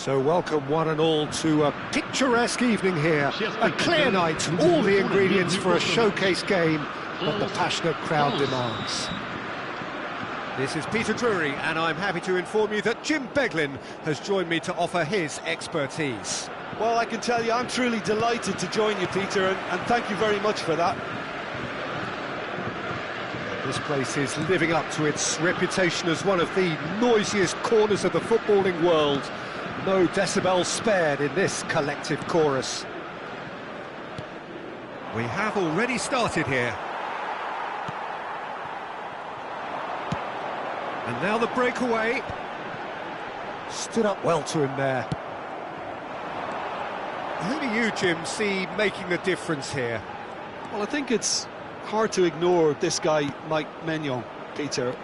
So welcome one and all to a picturesque evening here, a clear night, all the ingredients for a showcase game that the passionate crowd demands. This is Peter Drury, and I'm happy to inform you that Jim Beglin has joined me to offer his expertise. Well, I can tell you I'm truly delighted to join you, Peter, and thank you very much for that. This place is living up to its reputation as one of the noisiest corners of the footballing world. No decibels spared in this collective chorus. We have already started here. And now the breakaway. Stood up well to him there. Who do you, Jim, see making the difference here? Well, I think it's hard to ignore this guy, Mike Maignan, Peter.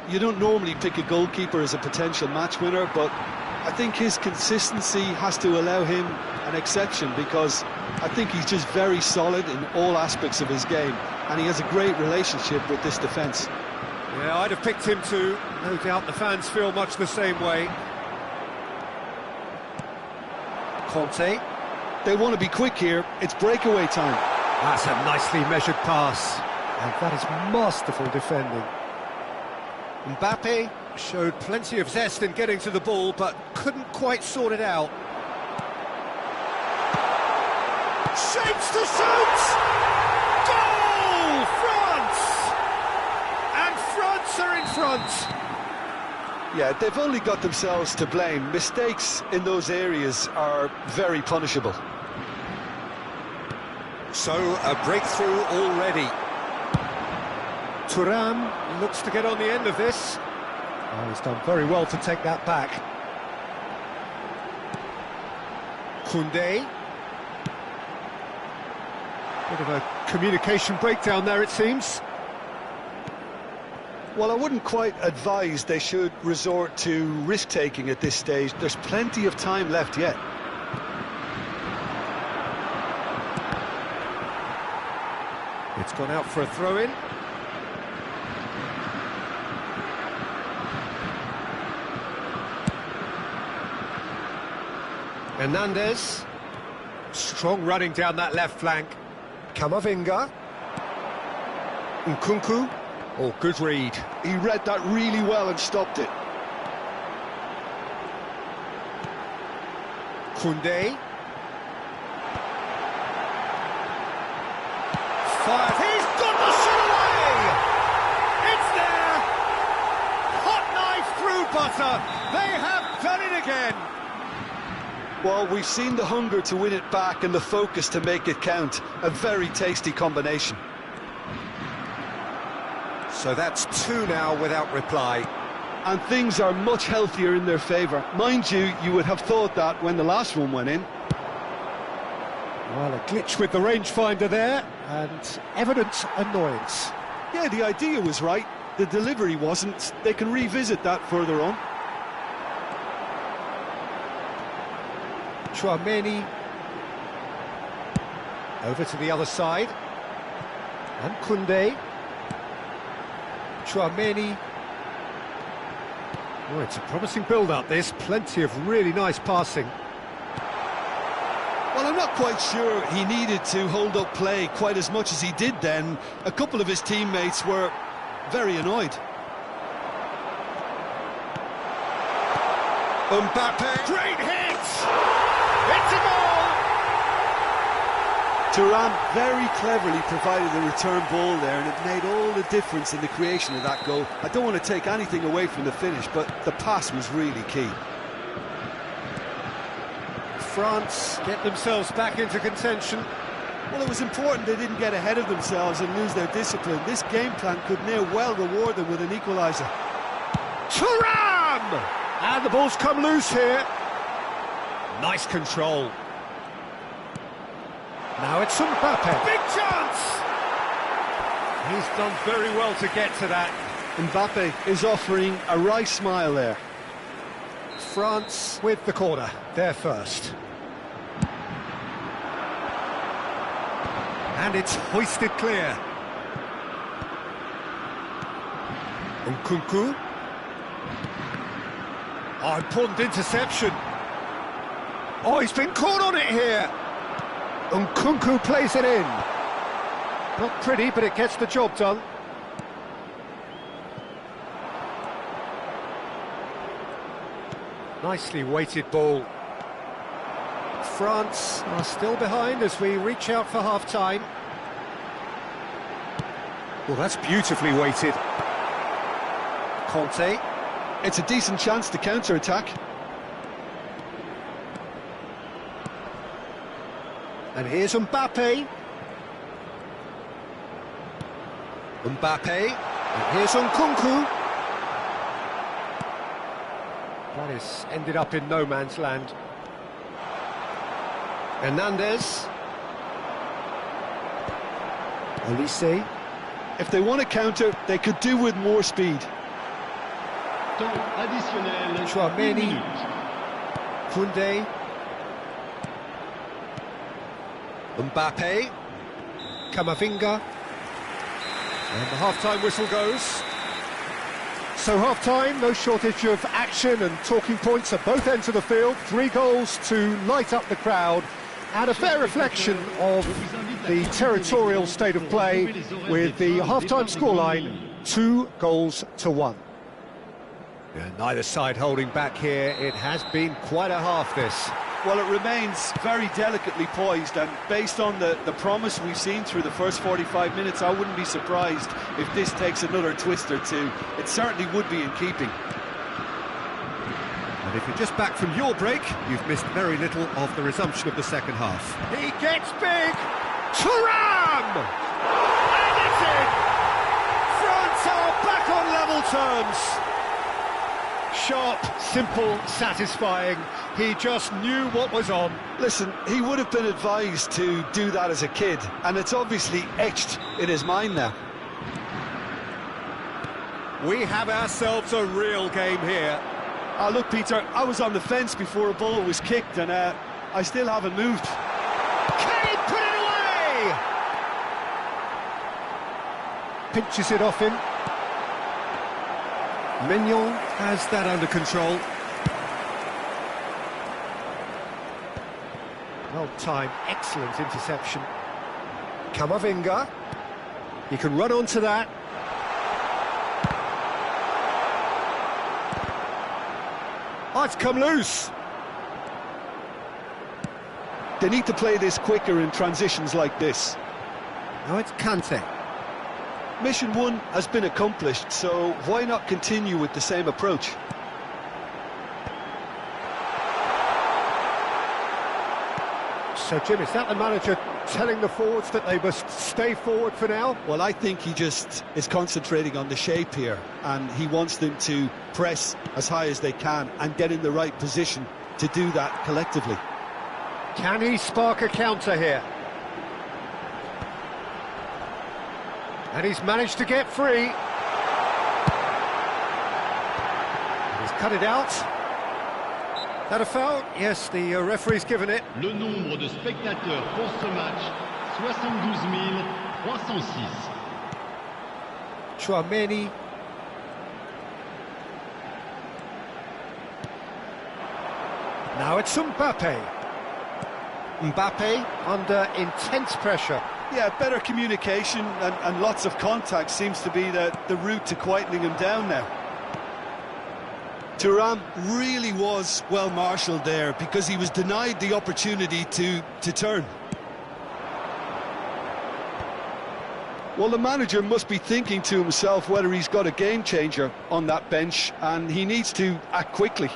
You don't normally pick a goalkeeper as a potential match winner, but I think his consistency has to allow him an exception, because I think he's just very solid in all aspects of his game, and he has a great relationship with this defence. Yeah, I'd have picked him too. No doubt the fans feel much the same way. Conte. They want to be quick here. It's breakaway time. That's a nicely measured pass. And that is masterful defending. Mbappe showed plenty of zest in getting to the ball, but couldn't quite sort it out. Shapes to shoot! Goal! France! And France are in front! Yeah, they've only got themselves to blame. Mistakes in those areas are very punishable. So, a breakthrough already. Thuram looks to get on the end of this. Oh, he's done very well to take that back. Koundé. Bit of a communication breakdown there, it seems. Well, I wouldn't quite advise they should resort to risk-taking at this stage. There's plenty of time left yet. It's gone out for a throw-in. Hernandez. Strong running down that left flank. Camavinga. Nkunku. Oh, good read. He read that really well and stopped it. Koundé. Fired. He's got the shot away! It's there! Hot knife through butter. They have done it again. Well, we've seen the hunger to win it back and the focus to make it count. A very tasty combination. So that's two now without reply. And things are much healthier in their favour. Mind you, you would have thought that when the last one went in. Well, a glitch with the rangefinder there, and evident annoyance. Yeah, the idea was right. The delivery wasn't. They can revisit that further on. Tchouaméni. Over to the other side. And Koundé. Tchouaméni. Oh, it's a promising build-up, this. Plenty of really nice passing. Well, I'm not quite sure he needed to hold up play quite as much as he did then. A couple of his teammates were very annoyed. Mbappe. Great hit! It's a goal! Thuram very cleverly provided the return ball there, and it made all the difference in the creation of that goal. I don't want to take anything away from the finish, but the pass was really key. France get themselves back into contention. Well, it was important they didn't get ahead of themselves and lose their discipline. This game plan could near well reward them with an equaliser. Thuram! And the ball's come loose here. Nice control. Now it's Mbappe. Big chance! He's done very well to get to that. Mbappe is offering a wry smile there. France with the corner, they're first. And it's hoisted clear. Nkunku. Oh, important interception. Oh, he's been caught on it here. Nkunku plays it in. Not pretty, but it gets the job done. Nicely weighted ball. France are still behind as we reach out for half-time. Well, that's beautifully weighted. Conte. It's a decent chance to counter-attack. And here's Mbappe. Mbappe. And here's Nkunku. That has ended up in no man's land. Hernandez. Olise. If they want to counter, they could do with more speed. Tchouaméni. Koundé. Mbappe. Camavinga. And the half-time whistle goes. So half-time, no shortage of action and talking points at both ends of the field. 3 goals to light up the crowd, and a fair reflection of the territorial state of play with the half-time scoreline 2-1. Yeah, neither side holding back here. It has been quite a half, this. Well, it remains very delicately poised, and based on the promise we've seen through the first 45 minutes, I wouldn't be surprised if this takes another twist or two. It certainly would be in keeping. if you're just back from your break, you've missed very little of the resumption of the second half. He gets big! Thuram! And it's in! France are back on level terms. Sharp, simple, satisfying. He just knew what was on. Listen, he would have been advised to do that as a kid, and it's obviously etched in his mind now. We have ourselves a real game here. Look, Peter, I was on the fence before a ball was kicked, and I still haven't moved. Can he put it away? Pinches it off him. Mignon has that under control. Well timed, excellent interception. Camavinga. He can run onto that. Oh, it's come loose. They need to play this quicker in transitions like this. Now it's Kante. Mission 1 has been accomplished, so why not continue with the same approach? So, Jim, is that the manager telling the forwards that they must stay forward for now? Well, I think he just is concentrating on the shape here, and he wants them to press as high as they can and get in the right position to do that collectively. Can he spark a counter here? And he's managed to get free. He's cut it out. That a foul? Yes, the referee's given it. Le nombre de spectateurs pour ce match, 72 306. Chouameni. Now it's Mbappe. Mbappe under intense pressure. Yeah, better communication and lots of contact seems to be the route to quietening him down now. Thuram really was well marshalled there because he was denied the opportunity to turn. Well, the manager must be thinking to himself whether he's got a game changer on that bench, and he needs to act quickly.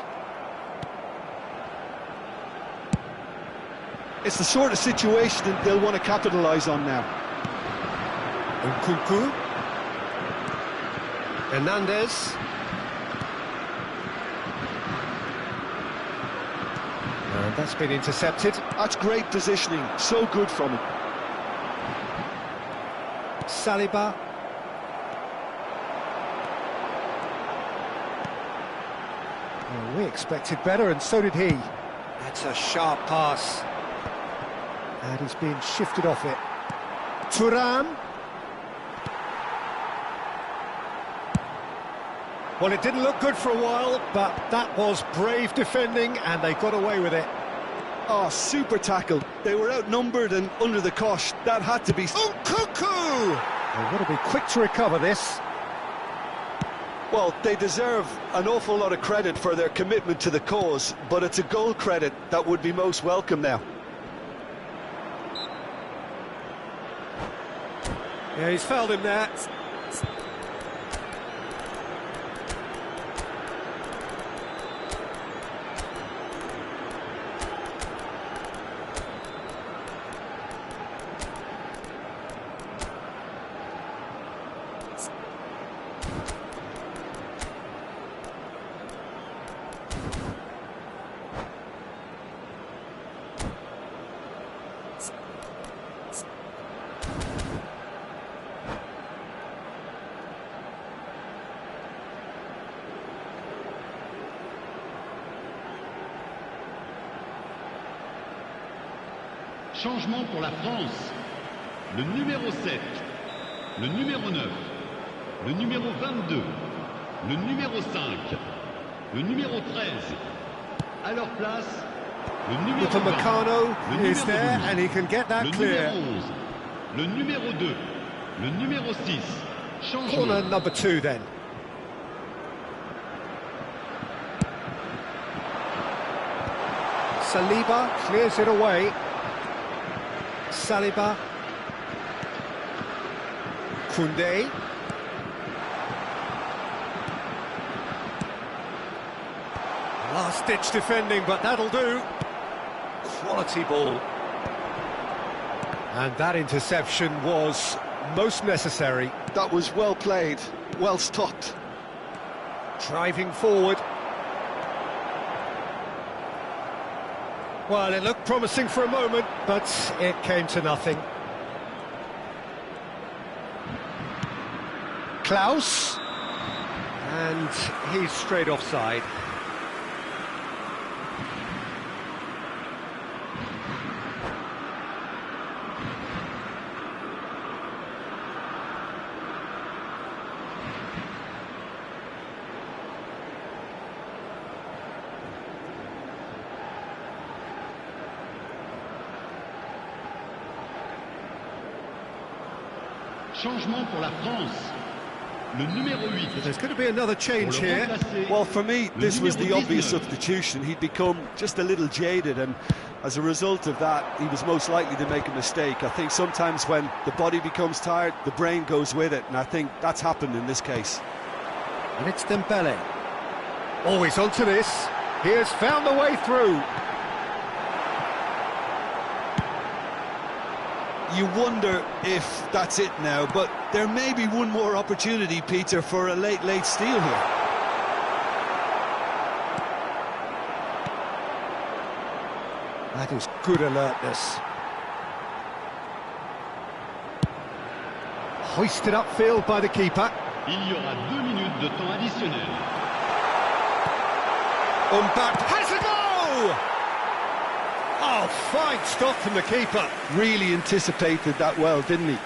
It's the sort of situation that they'll want to capitalise on now. Nkunku. Hernandez. And that's been intercepted. That's great positioning, so good from him. Saliba. Well, we expected better, and so did he. That's a sharp pass. And he's being shifted off it. Thuram. Well, it didn't look good for a while, but that was brave defending, and they got away with it. Oh, super tackle. They were outnumbered and under the cosh. That had to be... Nkunku! They've got to be quick to recover this. Well, they deserve an awful lot of credit for their commitment to the cause, but it's a goal credit that would be most welcome now. Yeah, he's fouled him there. Changement pour la France. Le numéro 7, le numéro 9, le numéro 22, le numéro 5, le numéro 13. À leur place, le numéro 20, Upamecano le is numéro there 12, and he can get that le clear. numéro 11, le numéro 2, le numéro 6. Changement. Corner number 2 then. Saliba clears it away. Saliba. Koundé. Last-ditch defending, but that'll do. Quality ball. And that interception was most necessary. That was well played, well stopped. Driving forward. Well, it looked promising for a moment, but it came to nothing. Klaus. And he's straight offside. Changement pour la France. Le numéro 8. There's going to be another change here. Well, for me, this was the obvious substitution. He'd become just a little jaded, and as a result of that, he was most likely to make a mistake. I think sometimes when the body becomes tired, the brain goes with it, and I think that's happened in this case. And it's Dembele. Always onto this. He has found the way through. You wonder if that's it now, but there may be one more opportunity, Peter, for a late steal here. That is good alertness. Hoisted upfield by the keeper. Il y aura 2 minutes de temps additionnel. Mbappe has a goal! Oh, fine stop from the keeper. Really anticipated that well, didn't he?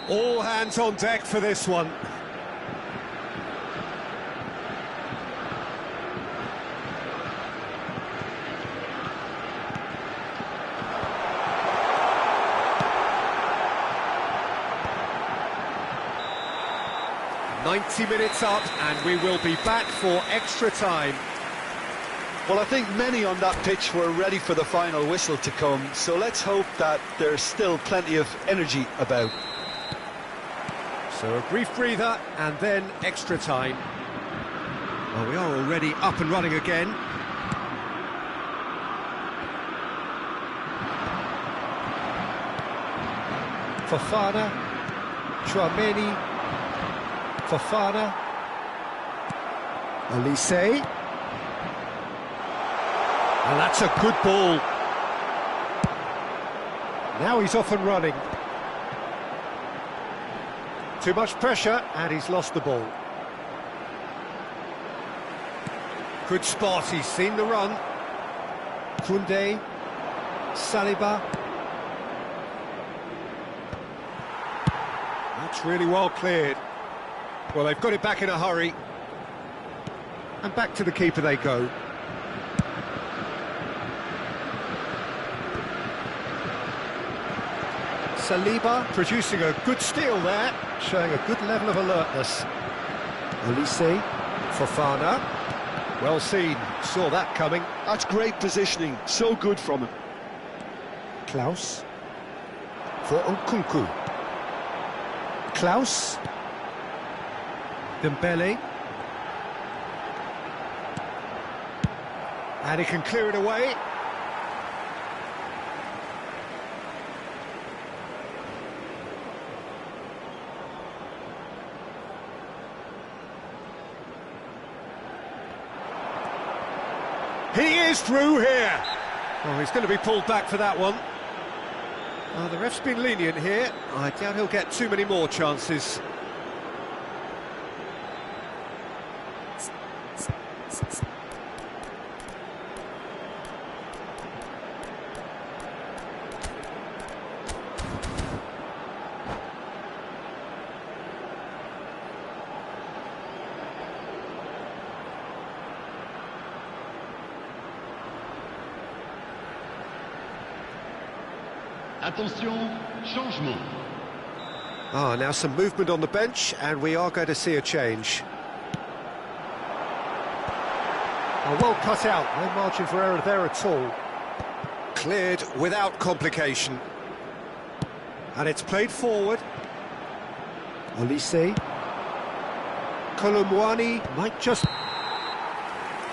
All hands on deck for this one. "90 minutes up, and we will be back for extra time." Well, I think many on that pitch were ready for the final whistle to come, so let's hope that there's still plenty of energy about. So a brief breather, and then extra time. Well, we are already up and running again. Fofana, Chouameni, Fofana, Olise. And that's a good ball. Now he's off and running. Too much pressure, and he's lost the ball. Good spot, he's seen the run. Koundé, Saliba. That's really well cleared. Well, they've got it back in a hurry. And back to the keeper they go. Saliba producing a good steal there, showing a good level of alertness. Olise, Fofana. Well seen, saw that coming. That's great positioning, so good from him. Klaus for Nkunku. Klaus. Dembele. And he can clear it away. He is through here. Oh, he's going to be pulled back for that one. The ref's been lenient here. I doubt he'll get too many more chances. Attention, changement. Now some movement on the bench, and we are going to see a change. Well cut out, no margin for error there at all. Cleared without complication. And it's played forward. Olise. Colomwani might just...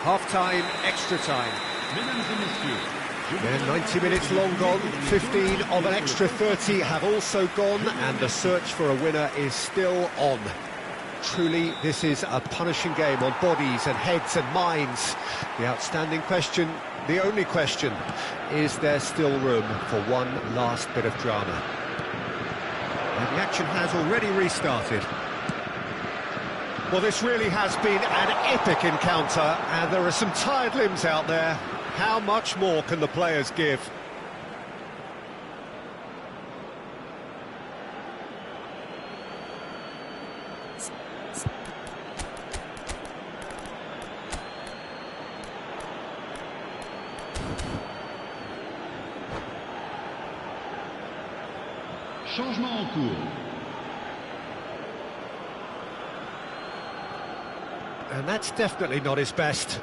Half-time, extra time. Mesdames et messieurs, They're 90 minutes long gone, 15 of an extra 30 have also gone, and the search for a winner is still on. Truly, this is a punishing game on bodies and heads and minds. The outstanding question, the only question, is there still room for one last bit of drama? And the action has already restarted. Well, this really has been an epic encounter, and there are some tired limbs out there. How much more can the players give? changement en cours. And that's definitely not his best.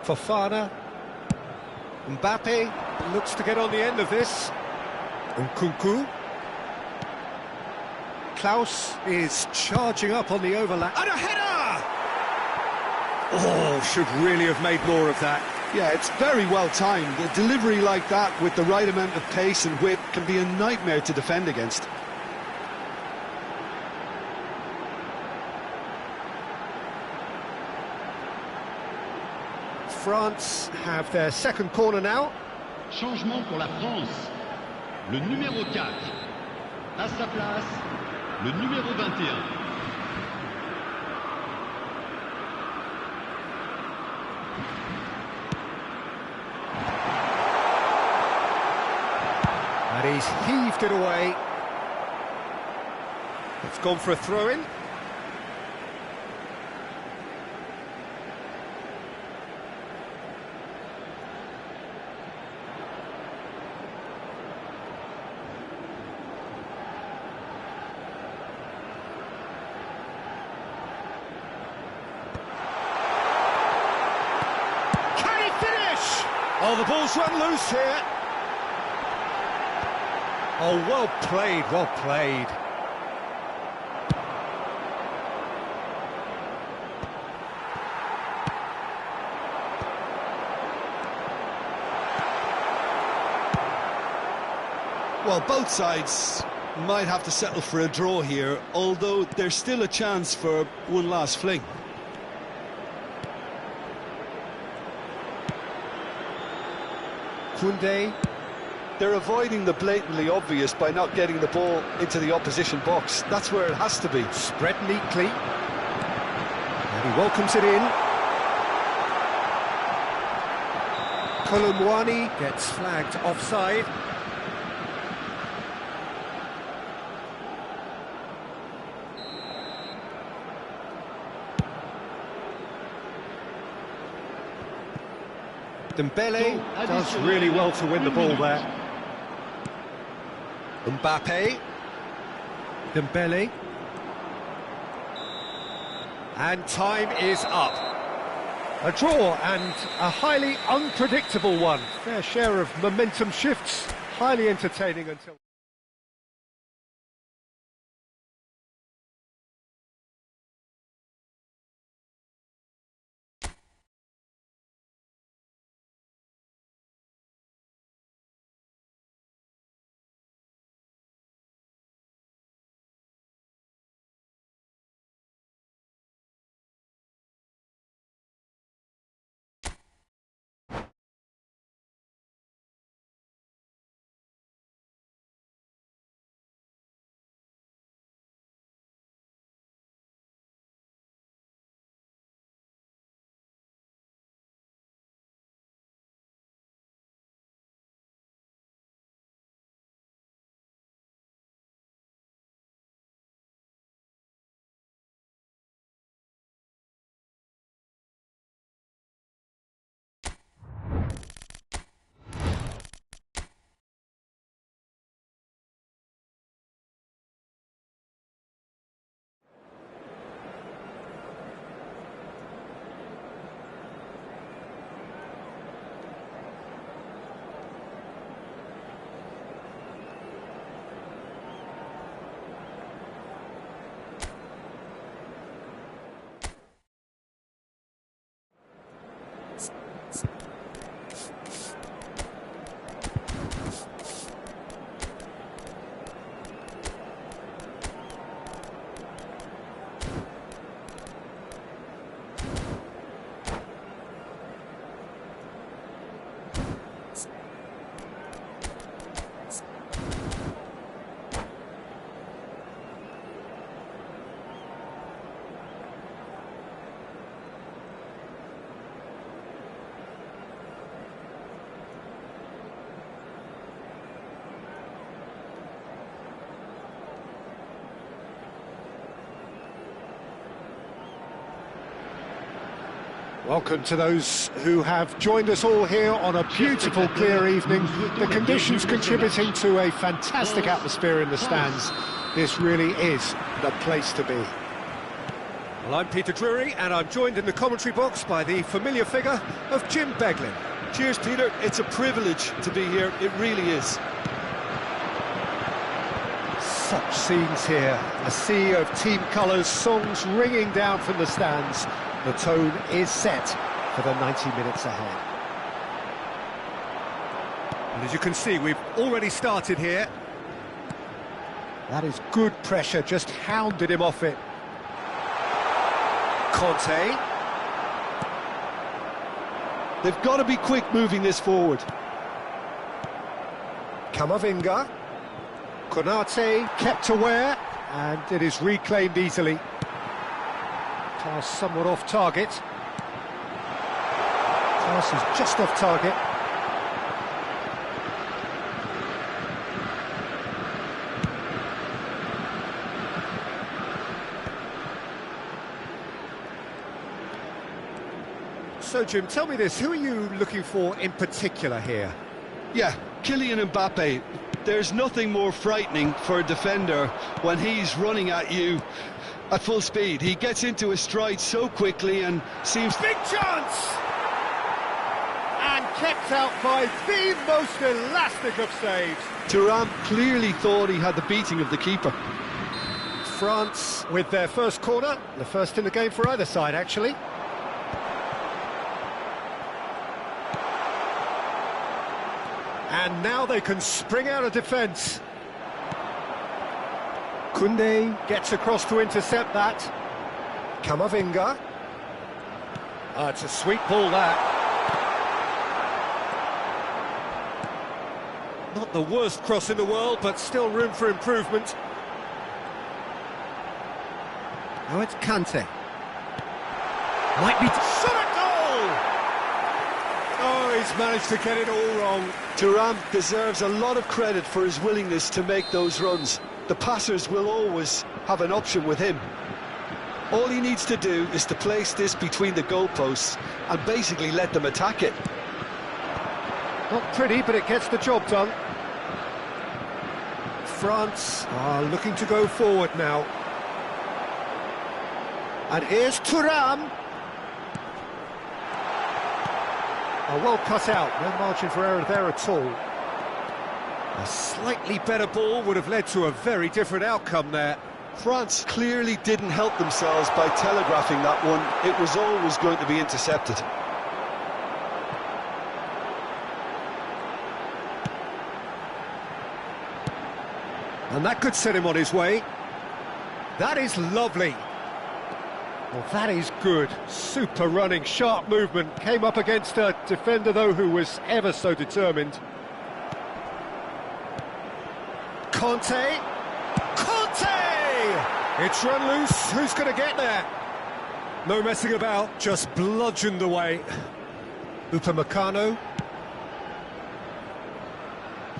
Fofana. Mbappe looks to get on the end of this. Nkunku. Klaus is charging up on the overlap. And a header! Oh, should really have made more of that. Yeah, it's very well timed. A delivery like that with the right amount of pace and whip can be a nightmare to defend against. France have their second corner now. Changement pour la France. Le numéro 4. À sa place, le numéro 21. And he's heaved it away. It's gone for a throw-in. Can he finish? Oh, the ball's run loose here. Oh, well played, well played. Well, both sides might have to settle for a draw here, although there's still a chance for one last fling. Koundé. They're avoiding the blatantly obvious by not getting the ball into the opposition box. That's where it has to be. Spread neatly. And he welcomes it in. Colomwani gets flagged offside. Dembele does really well to win the ball there. Mbappe. Dembele. And time is up. A draw and a highly unpredictable one. Fair share of momentum shifts. Highly entertaining until... Welcome to those who have joined us all here on a beautiful, clear evening. The conditions contributing to a fantastic atmosphere in the stands. This really is the place to be. Well, I'm Peter Drury, and I'm joined in the commentary box by the familiar figure of Jim Beglin. Cheers, Peter. It's a privilege to be here. It really is. Such scenes here. A sea of team colours, songs ringing down from the stands. The tone is set for the 90 minutes ahead. And as you can see, we've already started here. That is good pressure, just hounded him off it. Conte. They've got to be quick moving this forward. Camavinga. Konate kept aware, and it is reclaimed easily. Pass somewhat off target. Pass is just off target. So, Jim, tell me this, who are you looking for in particular here? Yeah, Kylian Mbappe. There's nothing more frightening for a defender when he's running at you at full speed. He gets into his stride so quickly and seems... Big chance! And kept out by the most elastic of saves. Thuram clearly thought he had the beating of the keeper. France with their first corner, the first in the game for either side, actually. And now they can spring out of defence. Koundé gets across to intercept that. Camavinga. It's a sweet ball, that. Not the worst cross in the world, but still room for improvement. Now it's Kante. Might be... Shot at goal! Oh, he's managed to get it all wrong. Thuram deserves a lot of credit for his willingness to make those runs. The passers will always have an option with him. All he needs to do is to place this between the goalposts and basically let them attack it. Not pretty, but it gets the job done. France are looking to go forward now. And here's Thuram. Well cut out, no margin for error there at all. A slightly better ball would have led to a very different outcome there. France clearly didn't help themselves by telegraphing that one. It was always going to be intercepted. And that could set him on his way. That is lovely. Well, that is good. Super running, sharp movement. Came up against a defender, though, who was ever so determined. Conte! Conte! It's run loose. Who's going to get there? No messing about, just bludgeoned away. Upamecano.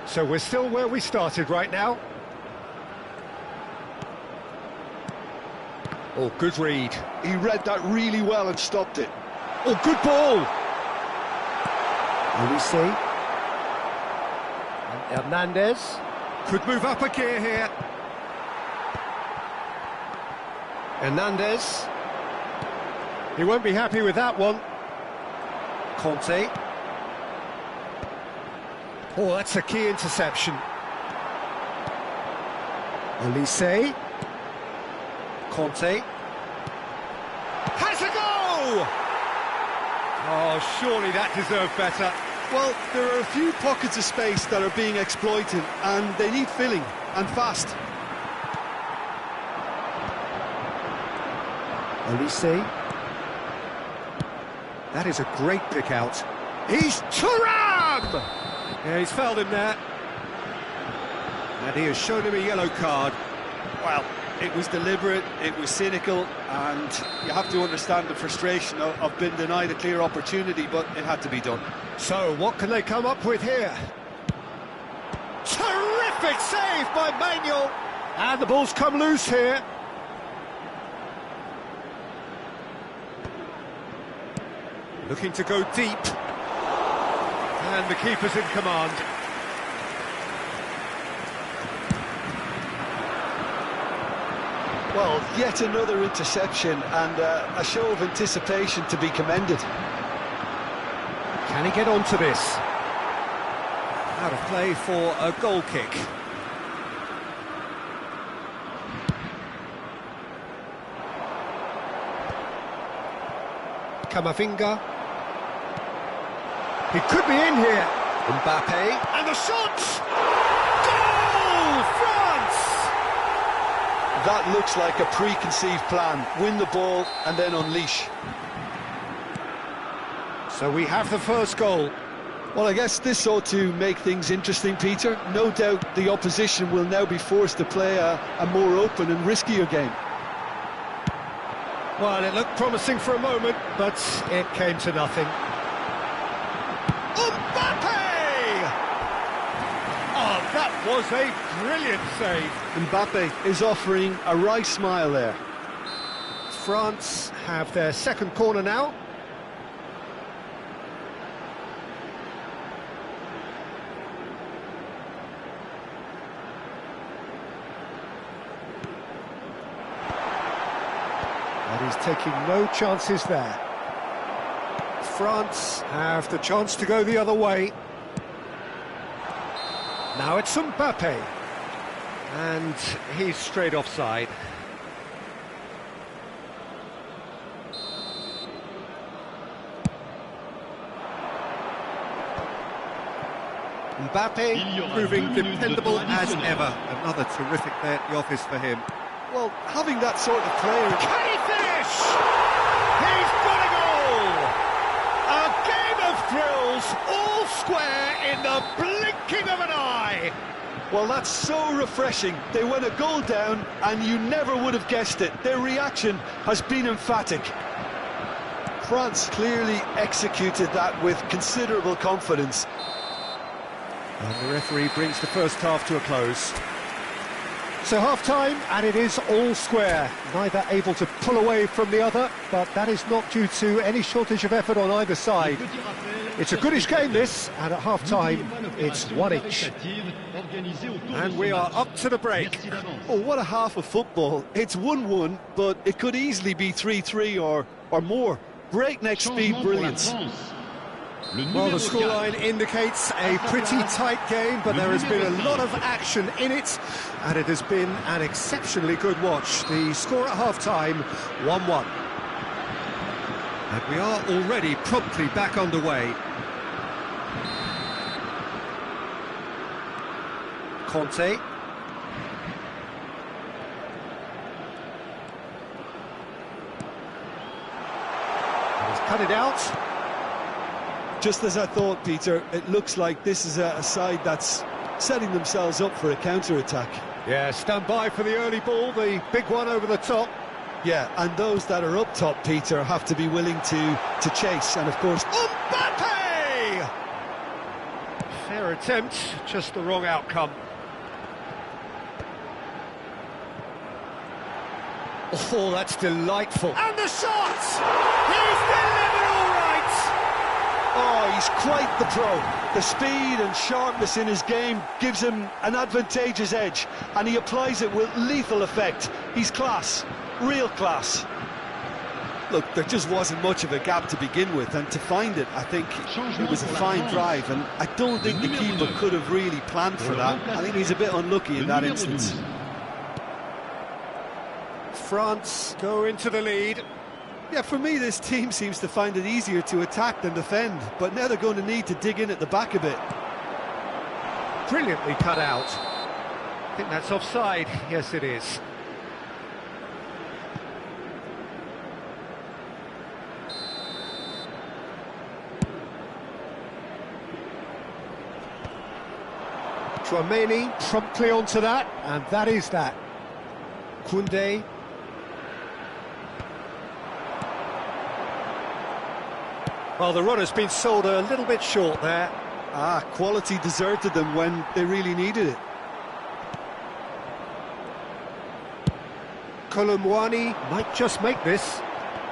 So we're still where we started right now. Oh, good read. He read that really well and stopped it. Oh, good ball! Olise. And Hernandez. Could move up a gear here. Hernandez. He won't be happy with that one. Conte. Oh, that's a key interception. Olise. Conte. Has a goal! Oh, surely that deserved better. Well, there are a few pockets of space that are being exploited, and they need filling, and fast. Olise. That is a great pick out. He's Thuram! Yeah, he's fouled him there. And he has shown him a yellow card. Well, it was deliberate, it was cynical, and you have to understand the frustration of being denied a clear opportunity, but it had to be done. So, what can they come up with here? Terrific save by Manuel! And the ball's come loose here. Looking to go deep. And the keeper's in command. Well, yet another interception and a show of anticipation to be commended. Can he get onto this? Out of play for a goal kick. Camavinga. He could be in here. Mbappe. And the shot! Goal! France! That looks like a preconceived plan. Win the ball and then unleash. So we have the first goal. Well, I guess this ought to make things interesting, Peter. No doubt the opposition will now be forced to play a more open and riskier game. Well, it looked promising for a moment, but it came to nothing. Mbappe! Oh, that was a brilliant save. Mbappe is offering a wry smile there. France have their second corner now. And he's taking no chances there. France have the chance to go the other way. Now it's Mbappe. And he's straight offside. Mbappe proving dependable as ever. Another terrific day at the office for him. Well, having that sort of player... Can he finish? He's got a goal! A game of thrills, all square in the blinking of an eye! Well, that's so refreshing. They went a goal down and you never would have guessed it. Their reaction has been emphatic. France clearly executed that with considerable confidence. And the referee brings the first half to a close. So half-time, and it is all square. Neither able to pull away from the other, but that is not due to any shortage of effort on either side. It's a goodish game, this, and at half-time, it's one each. And we are up to the break. Oh, what a half of football. It's 1-1, but it could easily be 3-3 or more. Breakneck speed brilliance. Well, the scoreline indicates a pretty tight game, but there has been a lot of action in it, and it has been an exceptionally good watch. The score at half-time, 1-1. And we are already promptly back underway. Conte. And he's cut it out. Just as I thought, Peter, it looks like this is a side that's setting themselves up for a counter-attack. Yeah, stand by for the early ball, the big one over the top. Yeah, and those that are up top, Peter, have to be willing to chase, and of course... Mbappe! Fair attempt, just the wrong outcome. Oh, that's delightful. And the shot! He's delivered all right! Oh, he's quite the pro. The speed and sharpness in his game gives him an advantageous edge, and he applies it with lethal effect. He's class, real class. Look, there just wasn't much of a gap to begin with, and to find it, I think it was a fine drive, and I don't think the keeper could have really planned for that. I think he's a bit unlucky in that instance. France go into the lead. Yeah, for me, this team seems to find it easier to attack than defend, but now they're going to need to dig in at the back a bit. Brilliantly cut out. I think that's offside. Yes, it is. Chouameni promptly onto that, and that is that. Koundé. Well, the run has been sold a little bit short there. Ah, quality deserted them when they really needed it. Colomwani might just make this.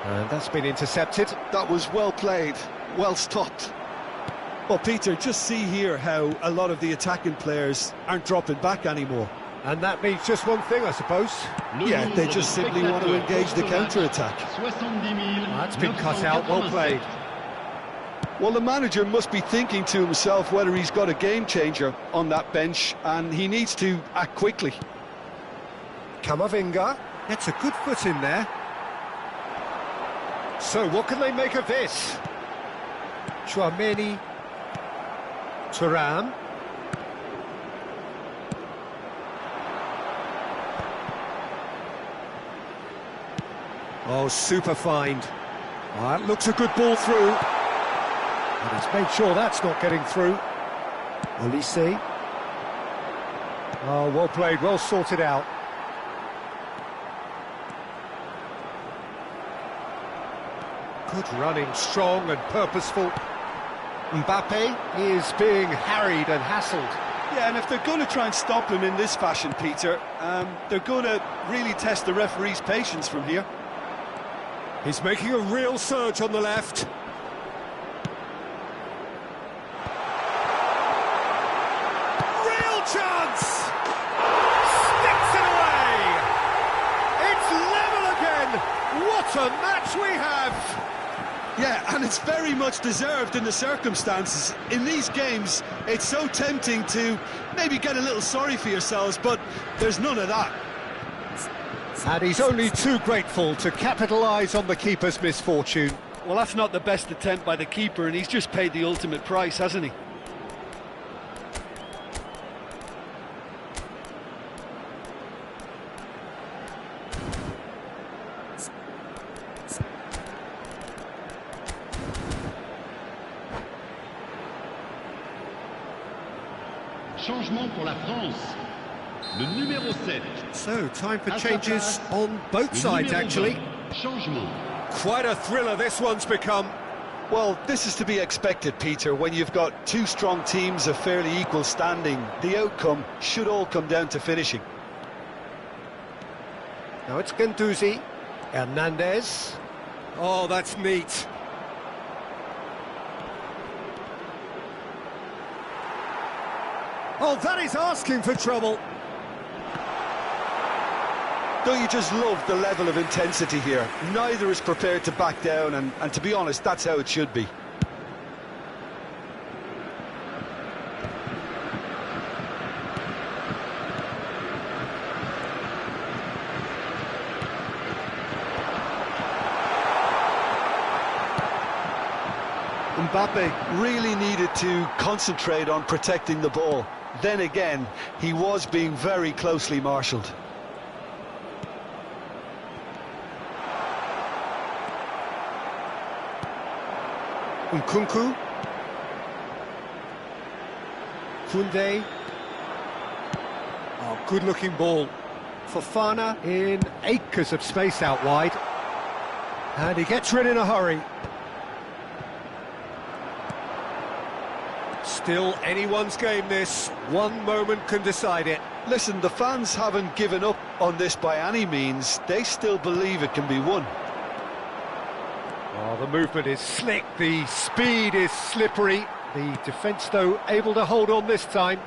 And that's been intercepted. That was well played, well stopped. Well, Peter, just see here how a lot of the attacking players aren't dropping back anymore. And that means just one thing, I suppose. Yeah, they just simply want to engage the counter-attack. That's been cut out, well played. Well, the manager must be thinking to himself whether he's got a game-changer on that bench, and he needs to act quickly. Kamavinga gets a good foot in there. So, what can they make of this? Chouameni, Thuram. Oh, super find. That looks a good ball through. And he's made sure that's not getting through. Olise. Oh, well played, well sorted out. Good running, strong and purposeful. Mbappe is being harried and hassled. Yeah, and if they're going to try and stop him in this fashion, Peter, they're going to really test the referee's patience from here. He's making a real surge on the left. Real chance! Sticks it away! It's level again! What a match we have! Yeah, and it's very much deserved in the circumstances. In these games, it's so tempting to maybe get a little sorry for yourselves, but there's none of that. And he's only too grateful to capitalise on the keeper's misfortune. Well, that's not the best attempt by the keeper, and he's just paid the ultimate price, hasn't he? Changement pour la France. Le numéro 7. So, time for changes on both sides, actually. Changement. Quite a thriller this one's become. Well, this is to be expected, Peter. When you've got two strong teams of fairly equal standing, the outcome should all come down to finishing. Now it's Guendouzi. Hernandez. Oh, that's neat. Oh, that is asking for trouble. Don't you just love the level of intensity here? Neither is prepared to back down, and to be honest, that's how it should be. Mbappe really needed to concentrate on protecting the ball. Then again, he was being very closely marshalled. Nkunku. Koundé. Oh, good-looking ball. Fofana in acres of space out wide. And he gets rid in a hurry. Still anyone's game this. One moment can decide it. Listen, the fans haven't given up on this by any means. They still believe it can be won. Oh, the movement is slick, the speed is slippery. The defence, though, able to hold on this time.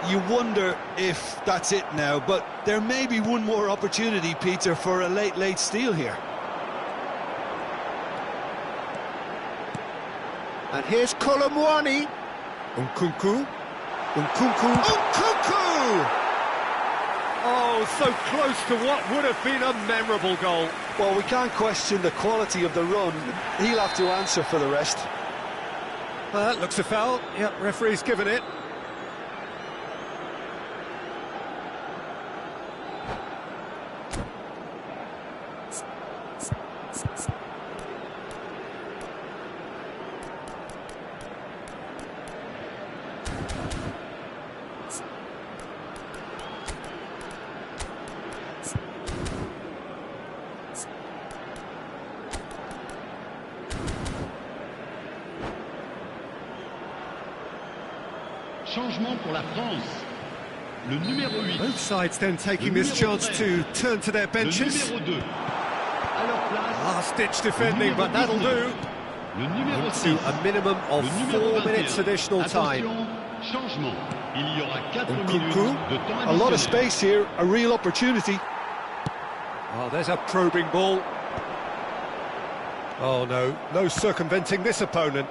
You wonder if that's it now, but there may be one more opportunity, Peter, for a late steal here. And here's Colomwani. Nkunku. Nkunku. Nkunku! Oh, so close to what would have been a memorable goal. Well, we can't question the quality of the run. He'll have to answer for the rest. Well, that looks a foul. Yep, referee's given it. Changement pour la France. Le numéro 8. Both sides then taking this chance to turn to their Le benches. numéro 2. À leur place. Last-ditch defending, but that'll do. Le numéro 6. To a minimum of Le numéro 4 21. minutes additional time. Attention, changement. Il y aura 4 Nkunku. minutes de temps A lot of additionnel. space here, a real opportunity. Oh, there's a probing ball. Oh no, no circumventing this opponent.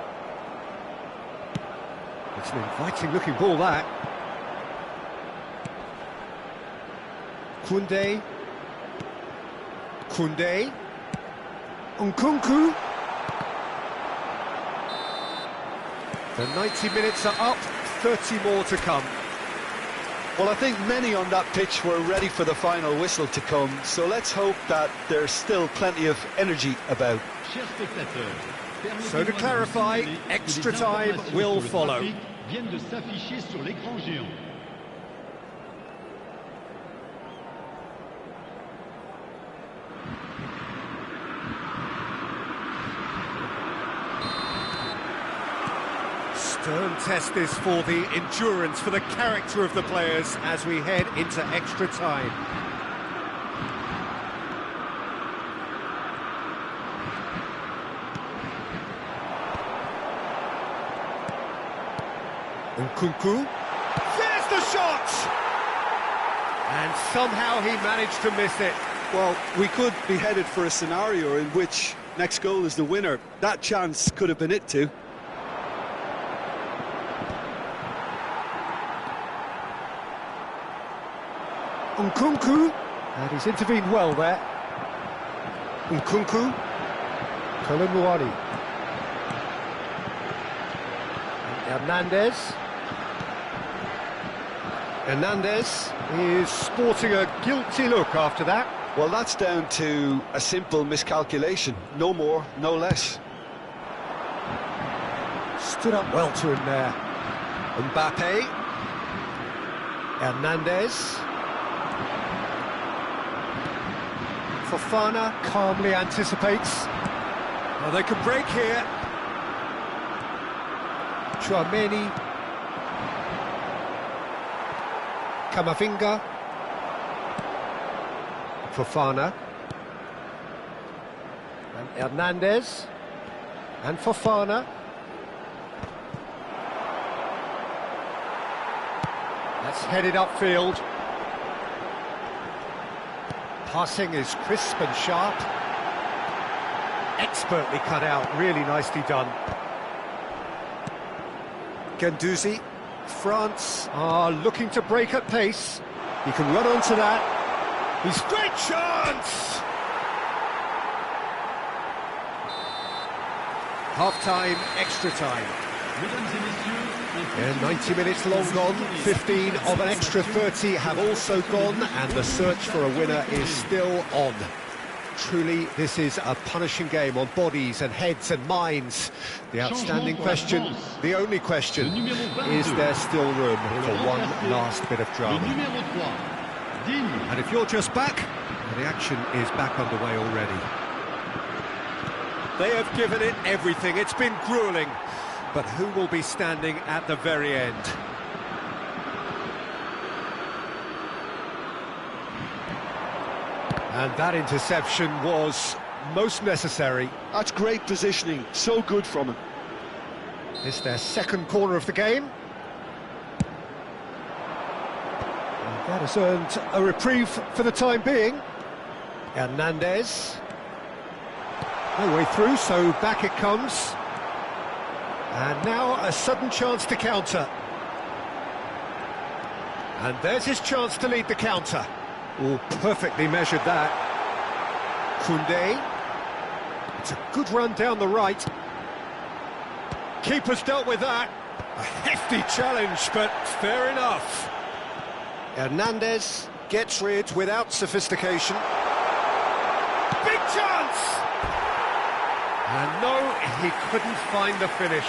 It's an inviting looking ball, that. Koundé. Koundé. Nkunku. The 90 minutes are up, 30 more to come. Well, I think many on that pitch were ready for the final whistle to come, so let's hope that there's still plenty of energy about. Chers spectateurs, So to clarify, extra time will follow. Viennent de s'afficher sur l'écran géant. Stern test this for the endurance, for the character of the players as we head into extra time. Nkunku. There's the shot! And somehow he managed to miss it. Well, we could be headed for a scenario in which next goal is the winner. That chance could have been it too. Nkunku, and he's intervened well there. Nkunku, Kolumuani, Hernandez. Hernandez is sporting a guilty look after that. Well, that's down to a simple miscalculation. No more, no less. Stood up well to him there. Mbappe. Hernandez. Fofana calmly anticipates. Oh, they can break here. Chouameni. Camavinga. Fofana. And Hernandez. And Fofana. That's headed upfield. Passing is crisp and sharp. Expertly cut out, really nicely done. Guendouzi. France are looking to break at pace. He can run onto that. He's great chance! Half-time, extra time. Mesdames et messieurs, 90 minutes long gone, 15 of an extra 30 have also gone, and the search for a winner is still on. Truly, this is a punishing game on bodies and heads and minds. The outstanding question, the only question, is there still room for one last bit of le drama? numéro 3. Digne. And if you're just back, well, the action is back underway already. They have given it everything, it's been gruelling. But who will be standing at the very end? And that interception was most necessary. That's great positioning, so good from him. It's their second corner of the game. And that has earned a reprieve for the time being. Hernandez. No way through, so back it comes. And now a sudden chance to counter. And there's his chance to lead the counter. Oh, perfectly measured that. Koundé. It's a good run down the right. Keeper's dealt with that. A hefty challenge, but fair enough. Hernandez gets rid without sophistication. Big chance! And no, he couldn't find the finish.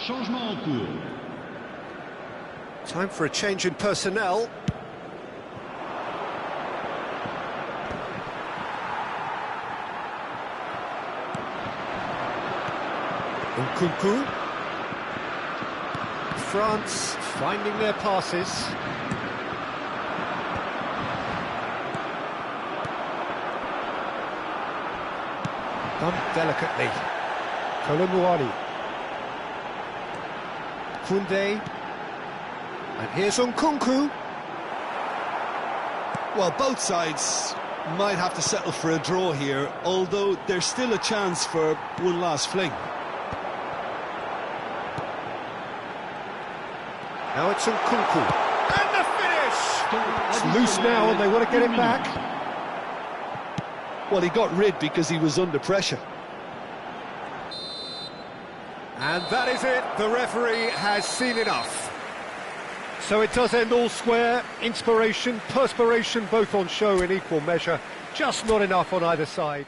Changement en cours. Time for a change in personnel. Nkunku. France finding their passes. Done delicately. Kolomuani. Koundé. And here's Nkunku. Well, both sides might have to settle for a draw here, although there's still a chance for one last fling. Now it's Nkunku. And the finish! It's loose now and they want to get him back. Well, he got rid because he was under pressure. And that is it. The referee has seen enough. So it does end all square. Inspiration, perspiration, both on show in equal measure. Just not enough on either side.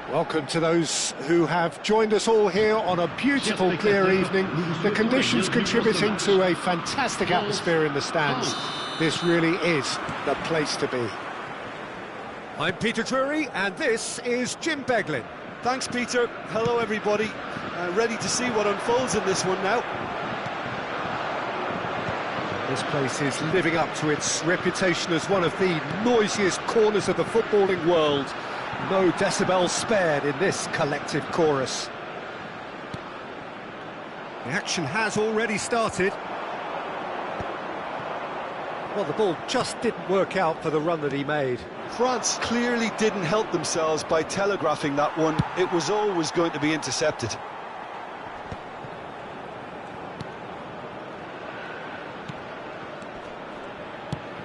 Welcome to those who have joined us all here on a beautiful, clear evening. The conditions contributing to a fantastic atmosphere in the stands. This really is the place to be. I'm Peter Drury, and this is Jim Beglin. Thanks, Peter. Hello, everybody. Ready to see what unfolds in this one now. This place is living up to its reputation as one of the noisiest corners of the footballing world. No decibels spared in this collective chorus. The action has already started. Well, the ball just didn't work out for the run that he made. France clearly didn't help themselves by telegraphing that one. It was always going to be intercepted.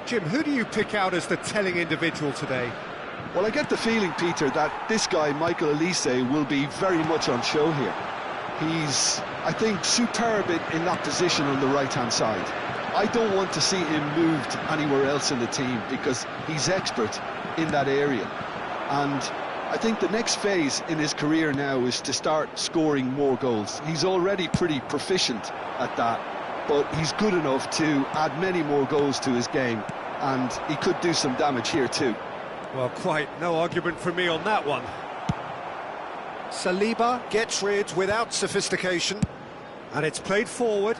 Jim, who do you pick out as the telling individual today? Well, I get the feeling, Peter, that this guy, Michael Elise, will be very much on show here. He's, I think, superb in that position on the right-hand side. I don't want to see him moved anywhere else in the team because he's expert in that area. And I think the next phase in his career now is to start scoring more goals. He's already pretty proficient at that, but he's good enough to add many more goals to his game, and he could do some damage here too. Well, quite no argument from me on that one. Saliba gets rid without sophistication, and it's played forward.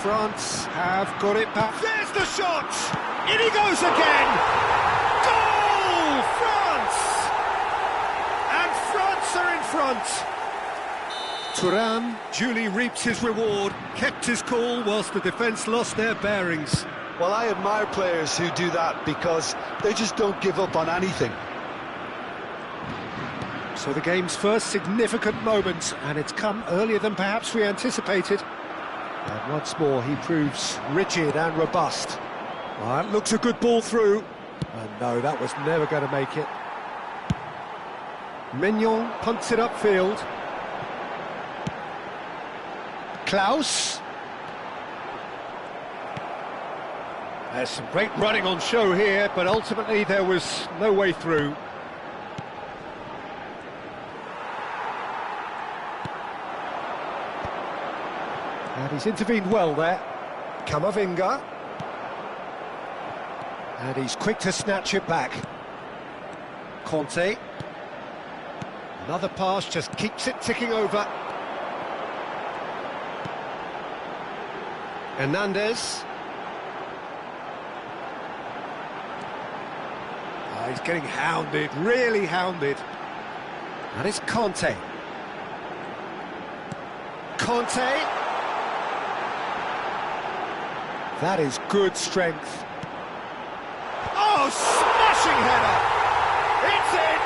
France have got it back. There's the shot! In he goes again! Goal! France! And France are in front. Thuram duly reaps his reward, kept his cool whilst the defence lost their bearings. Well, I admire players who do that because they just don't give up on anything. So the game's first significant moment, and it's come earlier than perhaps we anticipated. And once more he proves rigid and robust. Well, that looks a good ball through. And no, that was never going to make it. Mignon punts it upfield. Klaus. There's some great running on show here, but ultimately there was no way through. And he's intervened well there. Camavinga. And he's quick to snatch it back. Conte. Another pass, just keeps it ticking over. Hernandez. Oh, he's getting hounded, really hounded. And it's Conte. Conte. That is good strength. Oh, smashing header! It's in!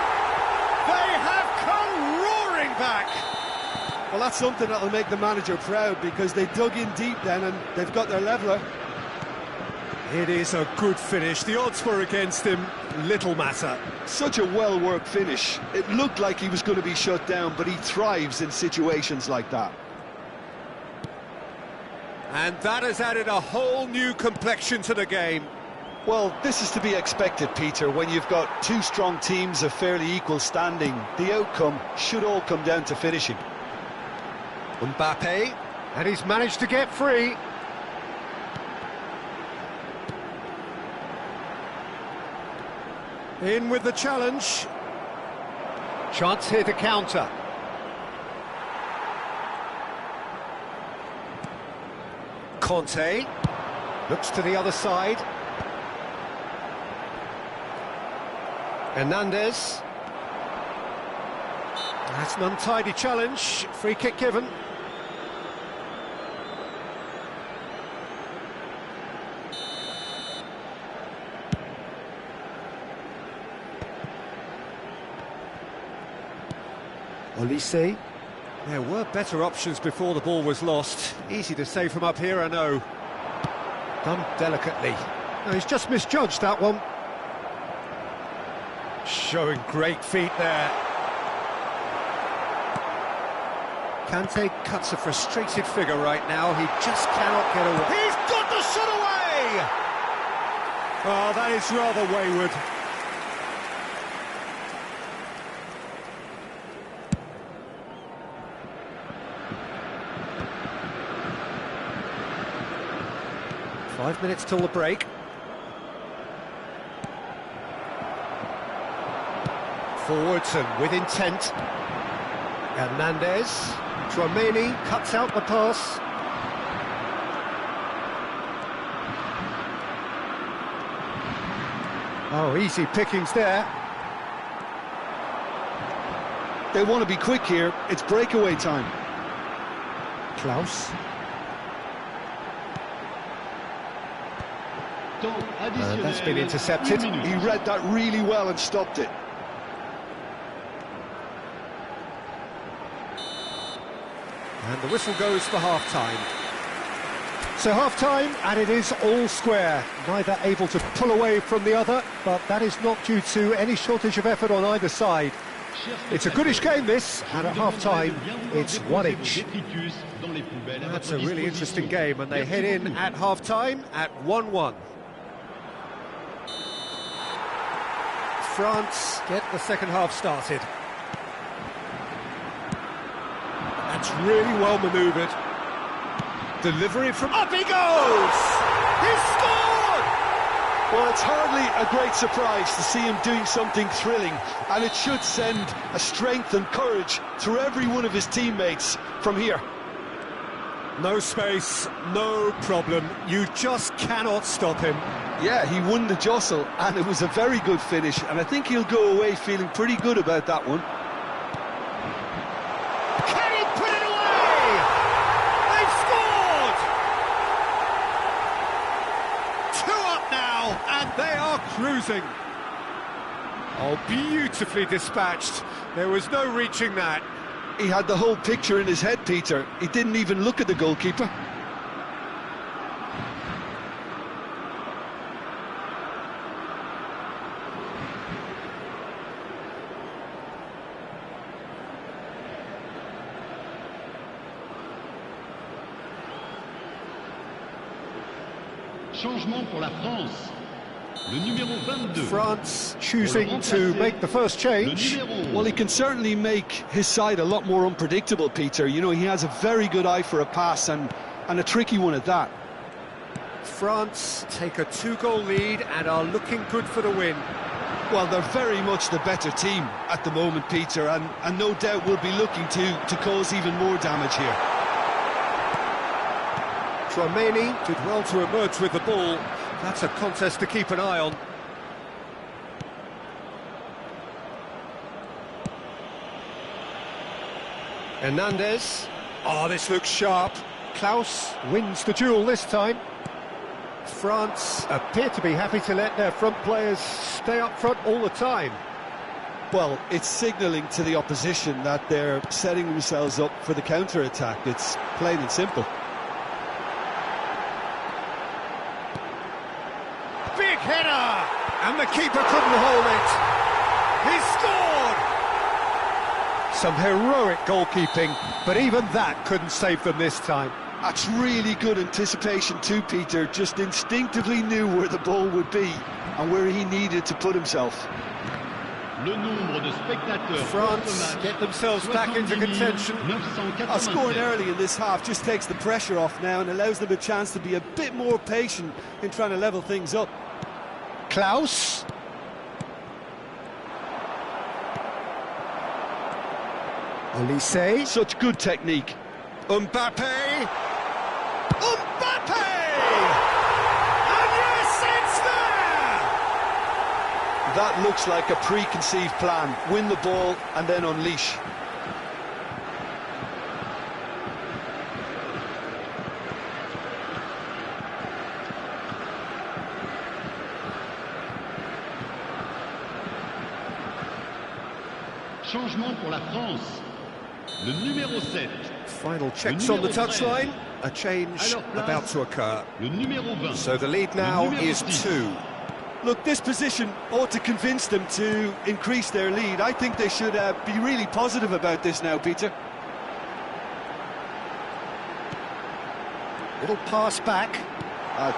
They have come roaring back! Well, that's something that'll make the manager proud because they dug in deep then and they've got their leveller. It is a good finish. The odds were against him, little matter. Such a well-worked finish. It looked like he was going to be shut down, but he thrives in situations like that. And that has added a whole new complexion to the game. Well, this is to be expected, Peter, when you've got two strong teams of fairly equal standing. The outcome should all come down to finishing. Mbappe, and he's managed to get free. In with the challenge. Chance here to counter. Conte looks to the other side. Hernandez. That's an untidy challenge. Free kick given. Olise. There were better options before the ball was lost. Easy to save from up here, I know. Done delicately. No, he's just misjudged that one. Showing great feet there. Kante cuts a frustrated figure right now. He just cannot get away. He's got the shot away! Oh, that is rather wayward. Five minutes till the break. Forwards and with intent. Hernandez. Tchouaméni cuts out the pass. Oh, easy pickings there. They want to be quick here. It's breakaway time. Klaus. And that's been intercepted. He read that really well and stopped it. And the whistle goes for half-time. So half-time, and it is all square. Neither able to pull away from the other, but that is not due to any shortage of effort on either side. It's a goodish game, this, and at half-time, it's 1 each. That's a really interesting game, and they head in at half-time at 1-1. France get the second half started. That's really well manoeuvred. Delivery from... Up he goes! He scored! Well, it's hardly a great surprise to see him doing something thrilling, and it should send a strength and courage through every one of his teammates from here. No space, no problem. You just cannot stop him. Yeah, he won the jostle, and it was a very good finish, and I think he'll go away feeling pretty good about that one. Can he put it away? They've scored! 2 up now, and they are cruising. Oh, beautifully dispatched. There was no reaching that. He had the whole picture in his head, Peter. He didn't even look at the goalkeeper. Changement pour la France. Le numéro 22. France choosing to make the first change. Well, he can certainly make his side a lot more unpredictable, Peter. You know, he has a very good eye for a pass and a tricky one at that. France take a 2-goal lead and are looking good for the win. Well, they're very much the better team at the moment, Peter, and no doubt will be looking to cause even more damage here. Tchouameni did well to emerge with the ball. That's a contest to keep an eye on. Hernandez. Oh, this looks sharp. Klaus wins the duel this time. France appear to be happy to let their front players stay up front all the time. Well, it's signalling to the opposition that they're setting themselves up for the counter-attack. It's plain and simple. Big header! And the keeper couldn't hold it. He scored! Some heroic goalkeeping, but even that couldn't save them this time. That's really good anticipation too, Peter. Just instinctively knew where the ball would be and where he needed to put himself. Le nombre de spectateurs. France get themselves back into contention. Scoring early in this half just takes the pressure off now and allows them a chance to be a bit more patient in trying to level things up. Klaus. Olise. Such good technique. Mbappe. Mbappe! And yes, it's there! That looks like a preconceived plan. Win the ball and then unleash. Changement pour la France. Le numéro 7. Final checks on the touchline. A change about to occur. Le numéro 20. So the lead now is 2. Look, this position ought to convince them to increase their lead. I think they should be really positive about this now, Peter. Little pass back.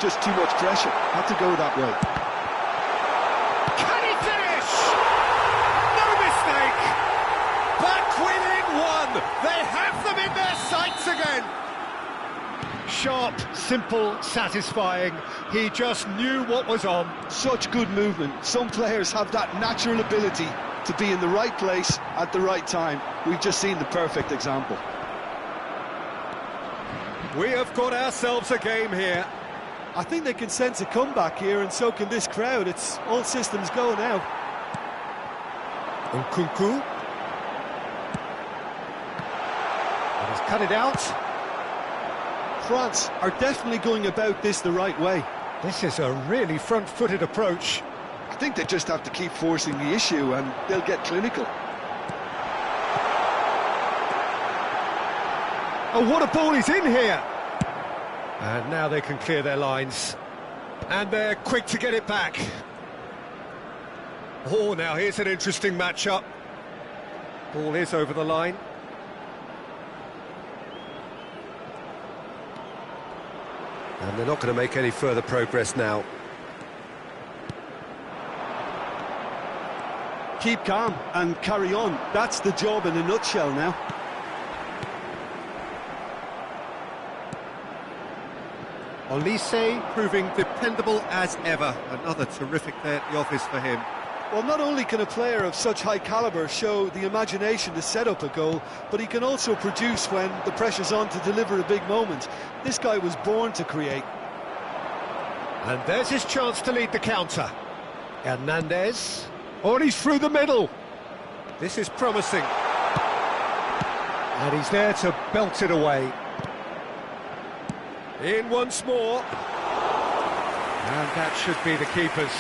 Just too much pressure. Had to go that way. Can he finish? No mistake. Back within 1. They have them in their sights again. Sharp, simple, satisfying. He just knew what was on. Such good movement. Some players have that natural ability to be in the right place at the right time. We've just seen the perfect example. We have got ourselves a game here. I think they can sense a comeback here, and so can this crowd. It's all systems go now. Nkunku. And he's cut it out. France are definitely going about this the right way. This is a really front-footed approach. I think they just have to keep forcing the issue and they'll get clinical. Oh, what a ball he's in here! And now they can clear their lines. And they're quick to get it back. Oh, now here's an interesting matchup. Ball is over the line. And they're not going to make any further progress now. Keep calm and carry on. That's the job in a nutshell now. Olise proving dependable as ever. Another terrific day at the office for him. Well, not only can a player of such high calibre show the imagination to set up a goal, but he can also produce when the pressure's on to deliver a big moment. This guy was born to create. And there's his chance to lead the counter. Hernandez. Oh, and he's through the middle. This is promising. And he's there to belt it away. In once more. And that should be the keeper's.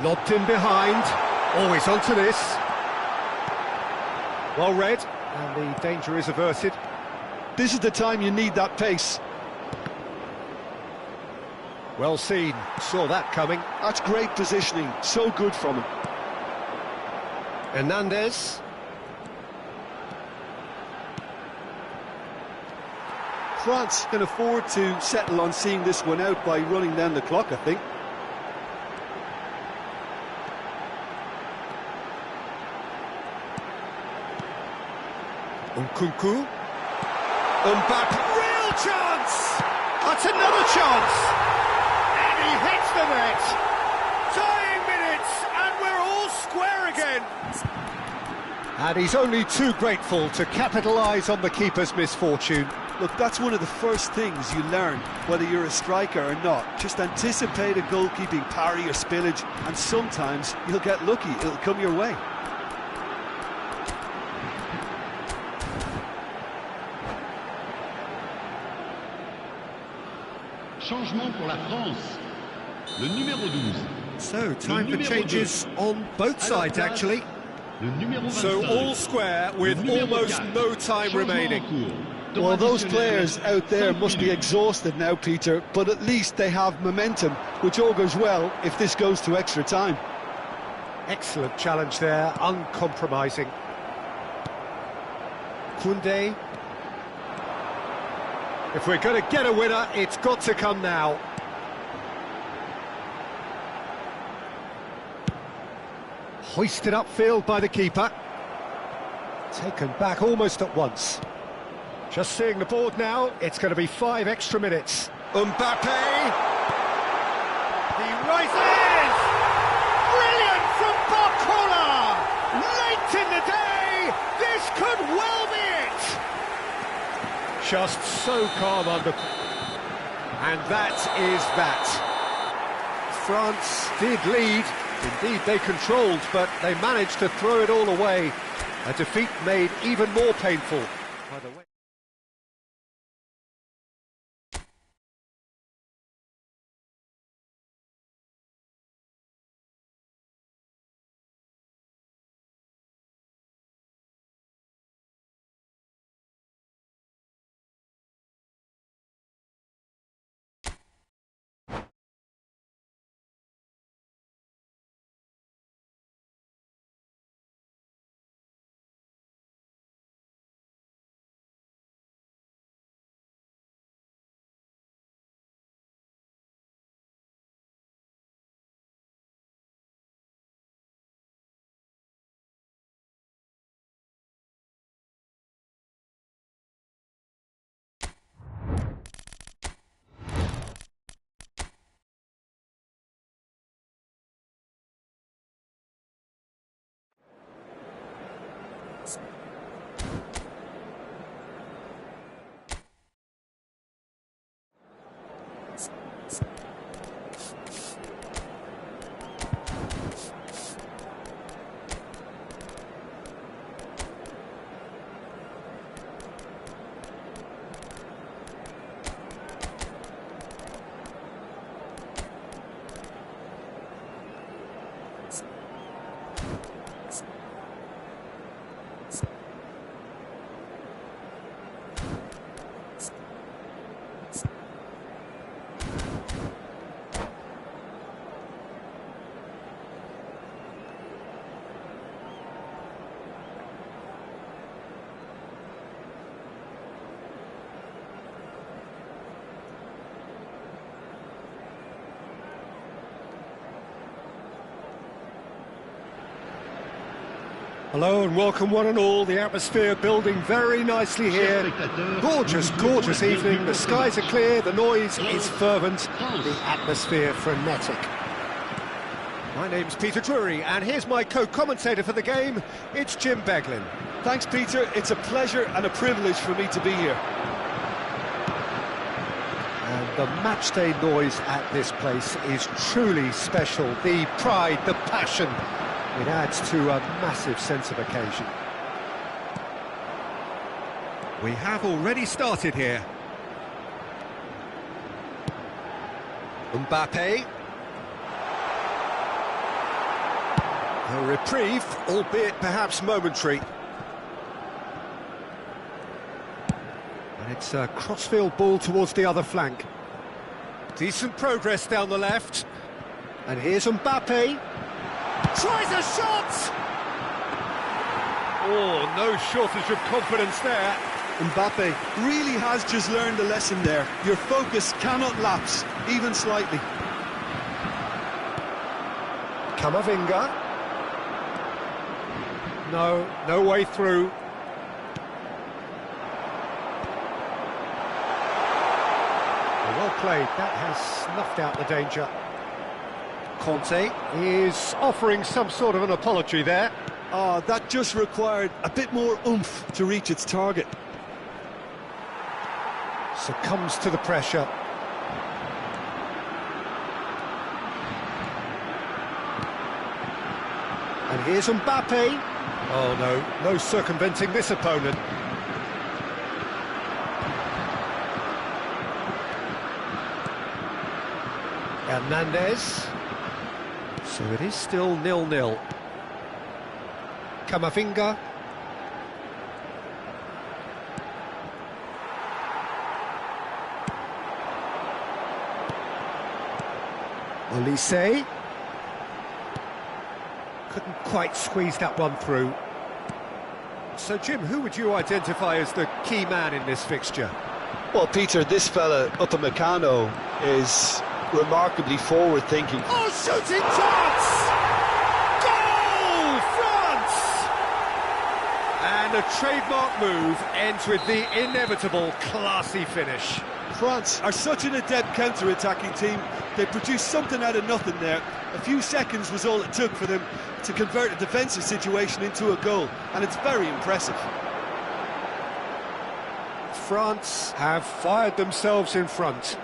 Lobbed in behind. Always onto this. Well read. And the danger is averted. This is the time you need that pace. Well seen. Saw that coming. That's great positioning. So good from him. Hernandez. France can afford to settle on seeing this one out by running down the clock, I think. Nkunku. Mbappe. Real chance! That's another chance! And he hits the net! Dying minutes, and we're all square again! And he's only too grateful to capitalise on the keeper's misfortune. Look, that's one of the first things you learn, whether you're a striker or not. Just anticipate a goalkeeping parry or spillage, and sometimes you'll get lucky, it'll come your way. Changement pour la France. Le numéro 12. So, time for changes on both sides, actually. Le numéro 25. So, all square with almost no time remaining. Well, those players out there must be exhausted now, Peter, but at least they have momentum, which augurs well if this goes to extra time. Excellent challenge there, uncompromising. Koundé. If we're going to get a winner, it's got to come now. Hoisted upfield by the keeper. Taken back almost at once. Just seeing the board now, it's going to be 5 extra minutes. Mbappe! He rises! Brilliant from Barcola! Late in the day, this could well be it! Just so calm under... And that is that. France did lead. Indeed, they controlled, but they managed to throw it all away. A defeat made even more painful by the way. Hello and welcome one and all. The atmosphere building very nicely here. Gorgeous, gorgeous evening. The skies are clear, the noise is fervent, the atmosphere frenetic. My name's Peter Drury, and here's my co-commentator for the game. It's Jim Beglin. Thanks, Peter. It's a pleasure and a privilege for me to be here. And the matchday noise at this place is truly special. The pride, the passion, it adds to a massive sense of occasion. We have already started here. Mbappe. A reprieve, albeit perhaps momentary. And it's a crossfield ball towards the other flank. Decent progress down the left. And here's Mbappe. Tries a shot! Oh, no shortage of confidence there. Mbappe really has just learned a lesson there. Your focus cannot lapse, even slightly. Camavinga. No way through. Well played, that has snuffed out the danger. Conte is offering some sort of an apology there. Oh, that just required a bit more oomph to reach its target. Succumbs to the pressure. And here's Mbappe. Oh no circumventing this opponent. Hernandez. So it is still 0-0. Camavinga. Olise. Couldn't quite squeeze that one through. So, Jim, who would you identify as the key man in this fixture? Well, Peter, this fella, Upamecano, is remarkably forward-thinking. Oh, shooting chance! Goal, France! And a trademark move ends with the inevitable classy finish. France are such an adept counter-attacking team. They produced something out of nothing there. A few seconds was all it took for them to convert a defensive situation into a goal, and it's very impressive. France have fired themselves in front.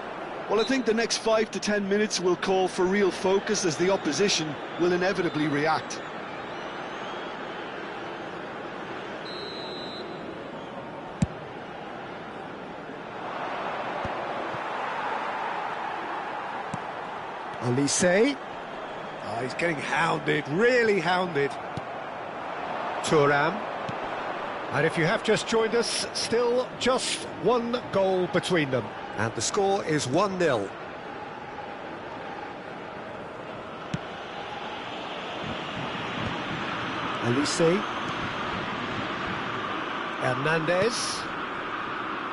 Well, I think the next 5 to 10 minutes will call for real focus, as the opposition will inevitably react. Olise. Oh, he's getting hounded, really hounded. Thuram. And if you have just joined us, still just one goal between them. And the score is 1-0. Olise. Hernandez.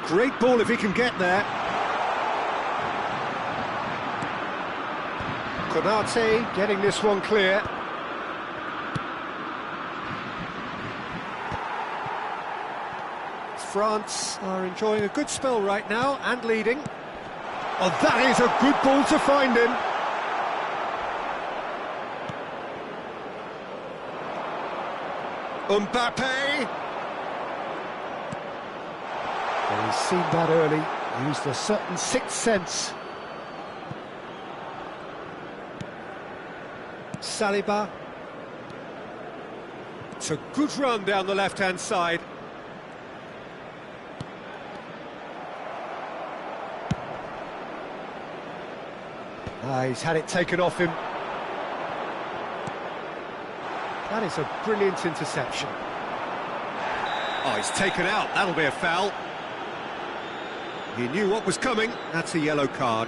Great ball if he can get there. Konate getting this one clear. France are enjoying a good spell right now and leading. Oh, that is a good ball to find him. Mbappe. Well, he's seen that early, used a certain sixth sense. Saliba. It's a good run down the left-hand side. He's had it taken off him. That is a brilliant interception. Oh, he's taken out. That'll be a foul. He knew what was coming. That's a yellow card.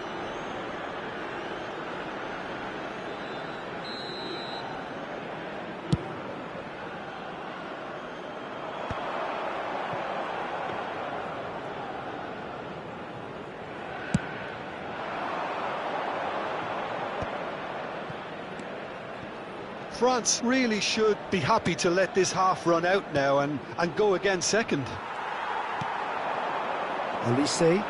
France really should be happy to let this half run out now and go again second. Olise.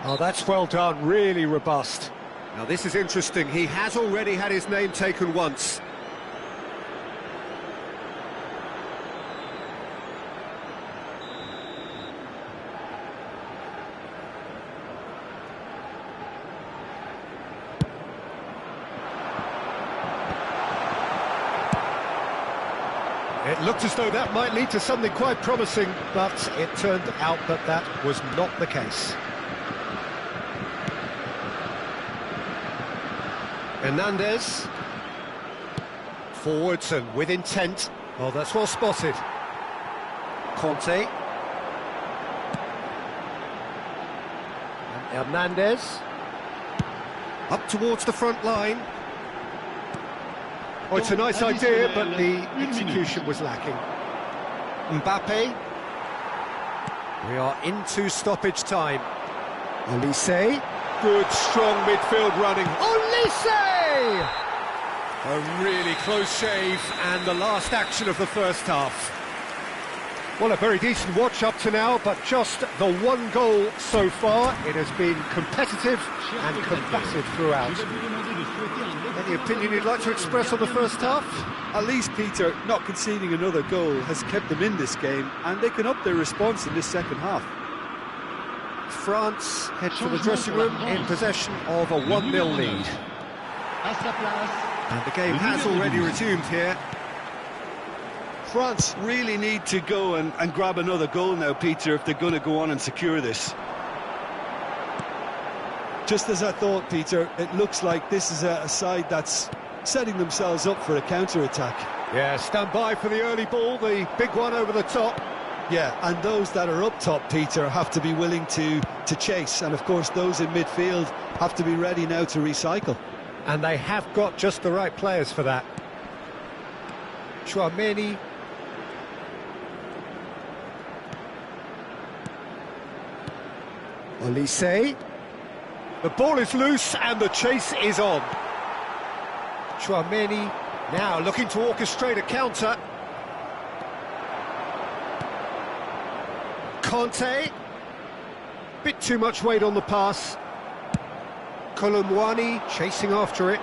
Oh, that's well done, really robust. Now this is interesting, he has already had his name taken once. It looked as though that might lead to something quite promising, but it turned out that that was not the case. Hernandez. Forwards and with intent. Oh, that's well spotted. Conte. And Hernandez. Up towards the front line. Oh, it's a nice idea, but the execution was lacking. Mbappe. We are into stoppage time. Olise. Good, strong midfield running. Olise! A really close shave, and the last action of the first half. Well, a very decent watch up to now, but just the one goal so far. It has been competitive and combative throughout. Any opinion you'd like to express on the first half? At least, Peter, not conceding another goal has kept them in this game, and they can up their response in this second half. France head for the dressing room in possession of a 1-0 lead. And the game has already resumed here. France really need to go and grab another goal now, Peter, if they're going to go on and secure this. Just as I thought, Peter, it looks like this is a side that's setting themselves up for a counter-attack. Yeah, stand by for the early ball, the big one over the top. Yeah, and those that are up top, Peter, have to be willing to chase. And, of course, those in midfield have to be ready now to recycle. And they have got just the right players for that. Chouameni. Olise. The ball is loose and the chase is on. Chouameni now looking to orchestrate a counter. Conte. Bit too much weight on the pass. Colomwani chasing after it.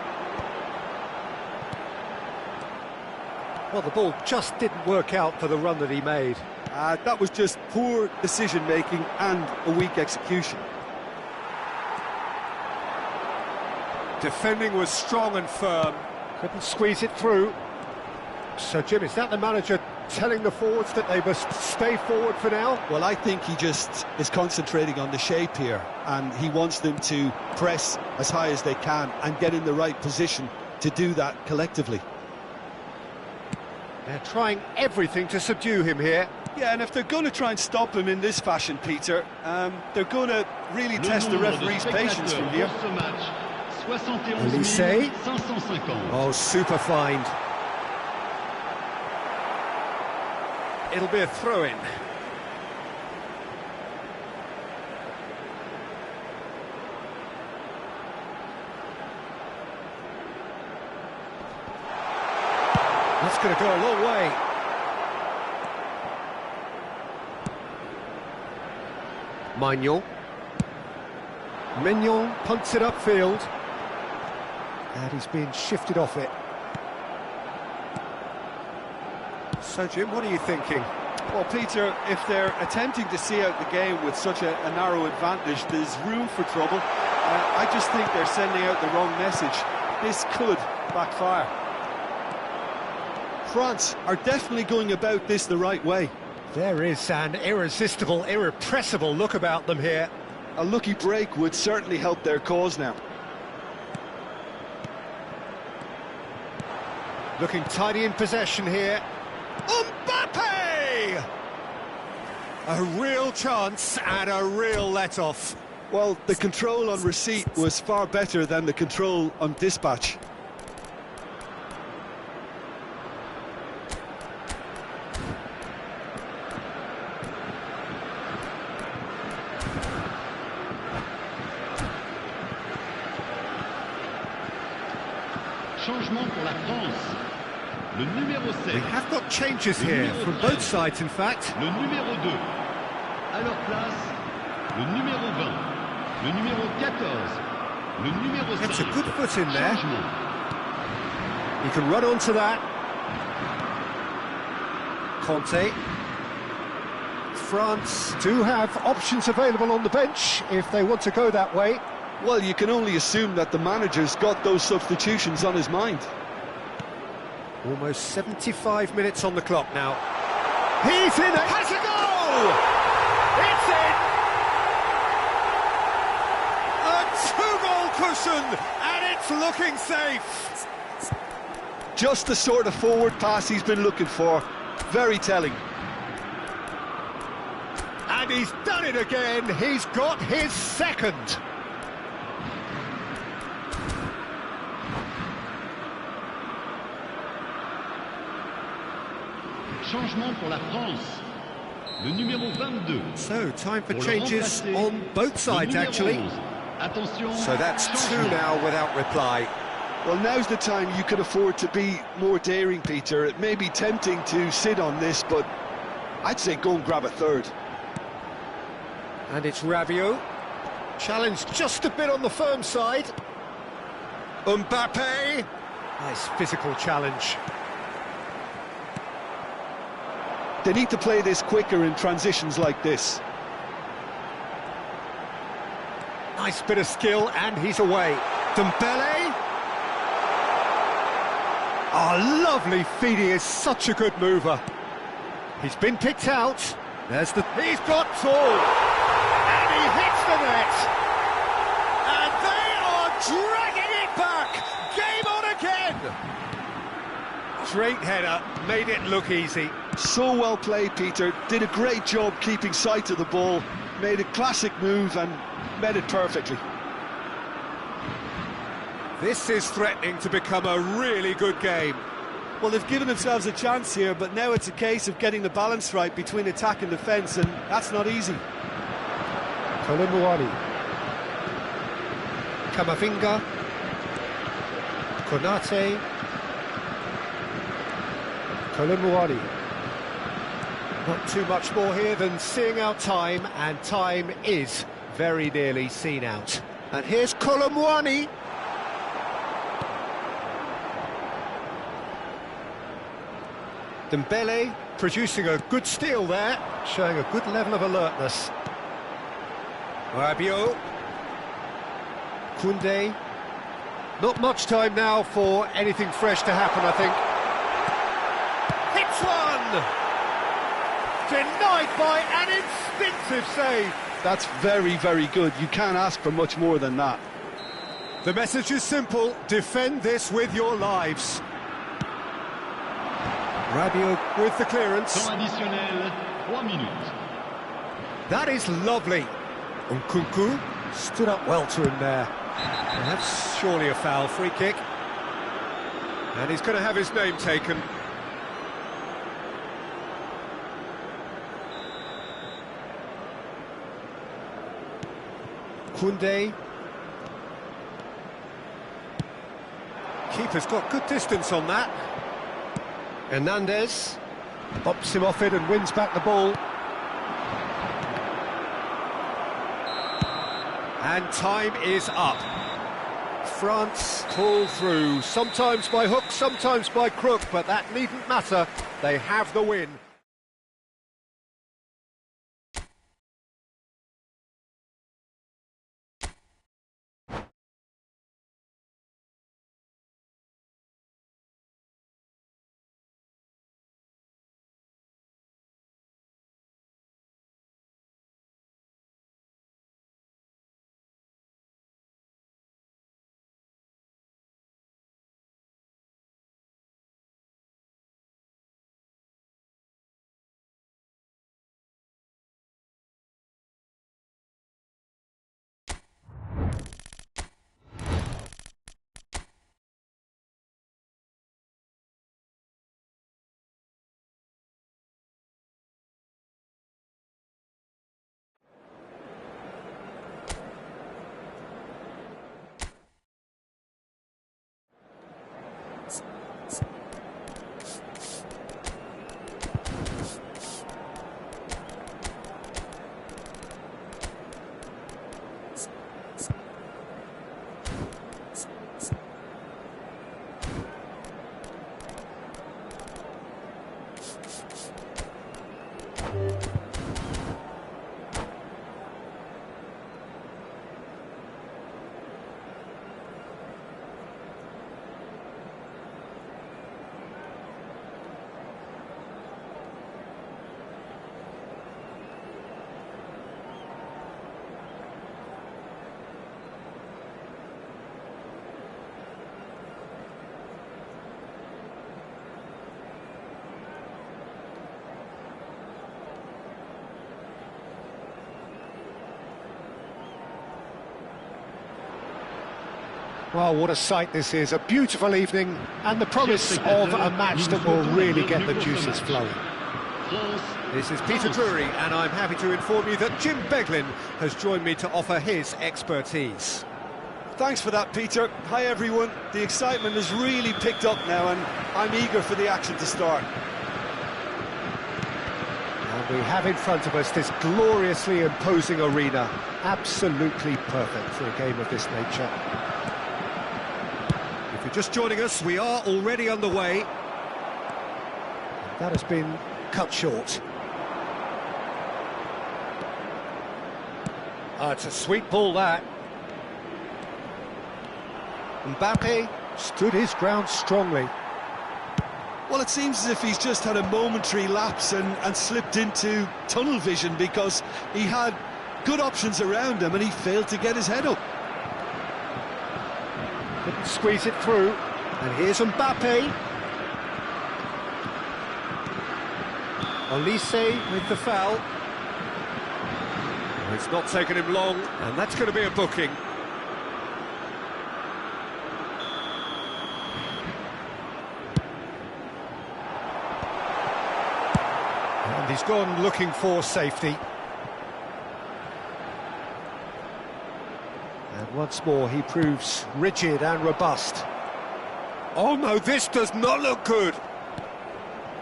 Well, the ball just didn't work out for the run that he made. That was just poor decision-making and a weak execution. Defending was strong and firm. Couldn't squeeze it through. So, Jim, is that the manager telling the forwards that they must stay forward for now? Well, I think he just is concentrating on the shape here, and he wants them to press as high as they can and get in the right position to do that collectively. They're trying everything to subdue him here. Yeah, and if they're going to try and stop him in this fashion, Peter, they're going to really test the referee's patience from here. Olise. Oh, super find. It'll be a throw-in. That's going to go a long way. Mignon punts it upfield. And he's being shifted off it. So, Jim, what are you thinking? Well, Peter, if they're attempting to see out the game with such a narrow advantage, there's room for trouble. I just think they're sending out the wrong message. This could backfire. France are definitely going about this the right way. There is an irresistible, irrepressible look about them here. A lucky break would certainly help their cause now. Looking tidy in possession here. Mbappe! A real chance and a real let-off. Well, the control on receipt was far better than the control on dispatch. Changement pour la France. Le numéro 7. We have got changes here from both sides, in fact. Le numéro 2. À leur place, le numéro 20. Le numéro 14. Le numéro 5. Gets a good foot in there. Changement. He can run onto that. Conte. France do have options available on the bench if they want to go that way. Well, you can only assume that the manager's got those substitutions on his mind. Almost 75 minutes on the clock now. He's in it! Has a goal! It's in! A two-goal cushion, and it's looking safe. Just the sort of forward pass he's been looking for. Very telling. And he's done it again. He's got his second. Changement pour la France. Le numéro 22. So, time for Pour le changes remplacer, on both sides, le numéro actually. 11. Attention. So that's two changement. now without reply. Well, now's the time you can afford to be more daring, Peter. It may be tempting to sit on this, but I'd say go and grab a third. And it's Rabiot. Challenged just a bit on the firm side. Mbappe. Nice physical challenge. They need to play this quicker in transitions like this. Nice bit of skill, and he's away. Dembele. Oh, lovely feed. He is such a good mover. He's been picked out. There's the... He's got Thor. And he hits the net. And they are dragging it back. Game on again. Great header. Made it look easy. So well played, Peter. Did a great job keeping sight of the ball. Made a classic move and met it perfectly. This is threatening to become a really good game. Well, they've given themselves a chance here, but now it's a case of getting the balance right between attack and defence, and that's not easy. Kolumuani. Kamavinga. Konate. Kolumuani. Not too much more here than seeing out time, and time is very nearly seen out. And here's Kolumuani. Dembele producing a good steal there, showing a good level of alertness. Rabiot. Koundé. Not much time now for anything fresh to happen, I think. Hits one! Denied by an instinctive save. That's very, very good. You can't ask for much more than that. The message is simple: defend this with your lives. Rabiot with the clearance. Temps additionnel, 3 minutes. That is lovely. Nkunku stood up well to him there. And that's surely a foul. Free kick. And he's going to have his name taken. Koundé. Keeper's got good distance on that. Hernandez bops him off it and wins back the ball. And time is up. France pull through, sometimes by hook, sometimes by crook, but that needn't matter. They have the win. Well, what a sight this is, a beautiful evening, and the promise of a match that will really get the juices flowing. This is Peter Drury, and I'm happy to inform you that Jim Beglin has joined me to offer his expertise. Thanks for that, Peter. Hi, everyone. The excitement has really picked up now, and I'm eager for the action to start. And we have in front of us this gloriously imposing arena, absolutely perfect for a game of this nature. If you're just joining us, we are already underway. That has been cut short. It's a sweet ball, that. Mbappe stood his ground strongly. Well, it seems as if he's just had a momentary lapse and slipped into tunnel vision, because he had good options around him and he failed to get his head up. Couldn't squeeze it through. And here's Mbappe. Olise with the foul. It's not taken him long, and that's going to be a booking. And he's gone looking for safety. And once more he proves rigid and robust. Oh no, this does not look good.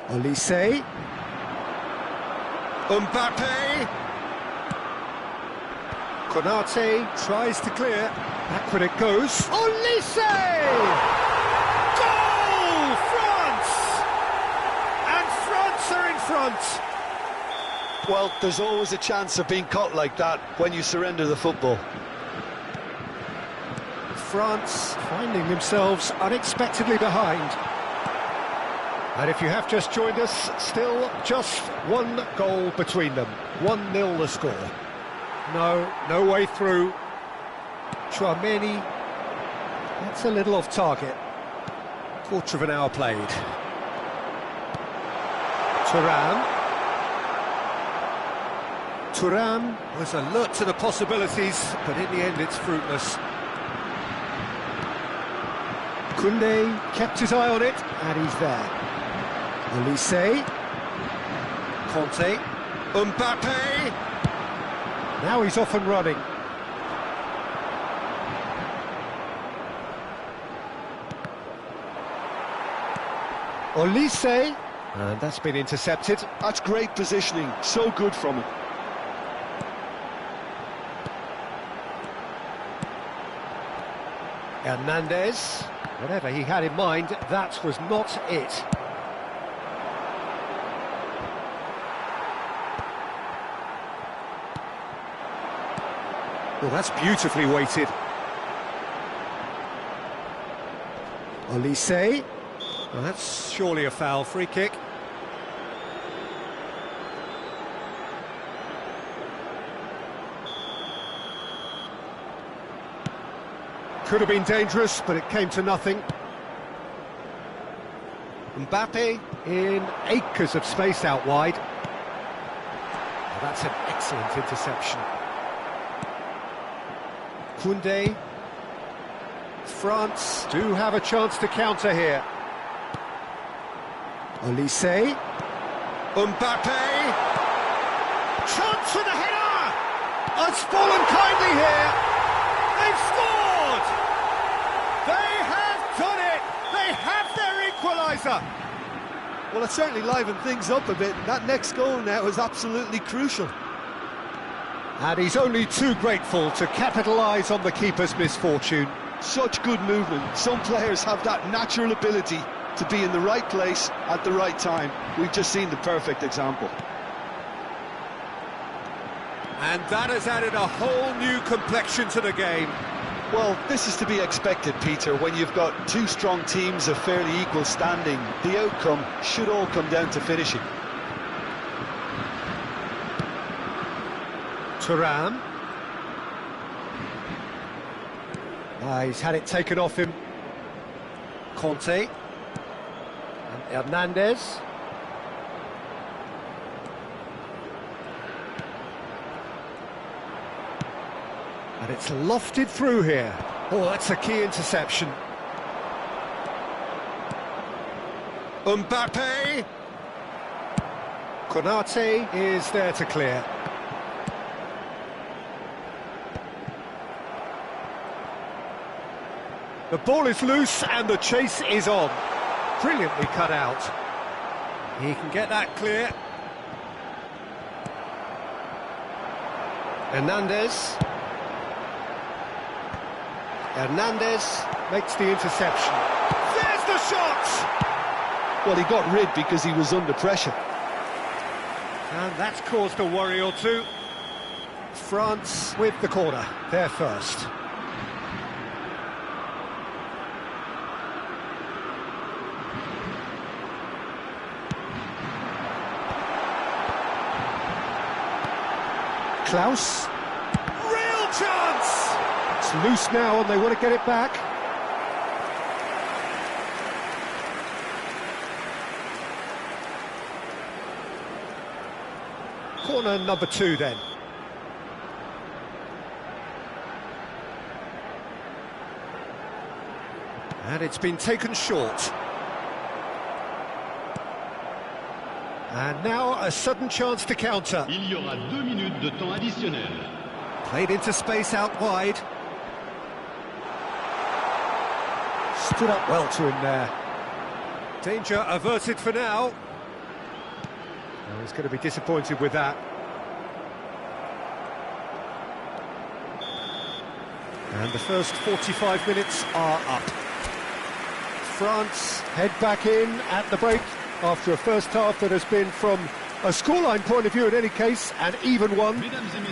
Olise. Mbappe. Konate tries to clear. Backward it goes. Olise! Goal! France! And France are in front. Well, there's always a chance of being caught like that when you surrender the football. France finding themselves unexpectedly behind. And if you have just joined us, still just one goal between them. 1-0 the score. No way through. Chouameni, that's a little off target. Quarter of an hour played. Thuram was alert to the possibilities, but in the end it's fruitless. Koundé kept his eye on it, and he's there. Olise. Conte. Mbappe. Now he's off and running. Olise. And that's been intercepted. That's great positioning, so good from him. Hernandez. Whatever he had in mind, that was not it. Well, that's beautifully weighted. Olise. Well, that's surely a foul. Free kick. Could have been dangerous, but it came to nothing. Mbappe in acres of space out wide. Well, that's an excellent interception. Koundé. France do have a chance to counter here. Olise. Mbappe. Chance for the header! It's fallen kindly here. They've scored! They have done it! They have their equaliser! Well, it certainly livened things up a bit. That next goal now is absolutely crucial. And he's only too grateful to capitalise on the keeper's misfortune. Such good movement. Some players have that natural ability to be in the right place at the right time. We've just seen the perfect example. And that has added a whole new complexion to the game. Well, this is to be expected, Peter. When you've got two strong teams of fairly equal standing, the outcome should all come down to finishing. Thuram. He's had it taken off him. Conte. And Hernandez. And it's lofted through here. Oh, that's a key interception. Mbappe. Konate is there to clear. The ball is loose and the chase is on. Brilliantly cut out. He can get that clear. Hernandez. Hernandez makes the interception. There's the shot! Well, he got rid because he was under pressure. And that's caused a worry or two. France with the corner, they're first. Klaus. Real chance! It's loose now and they want to get it back. Corner number 2 then. And it's been taken short. And now a sudden chance to counter. Il y aura 2 minutes de temps additionnel. Played into space out wide. Stood up well to him there. Danger averted for now. Oh, he's going to be disappointed with that. And the first 45 minutes are up. France head back in at the break after a first half that has been, from a scoreline point of view in any case, an even one.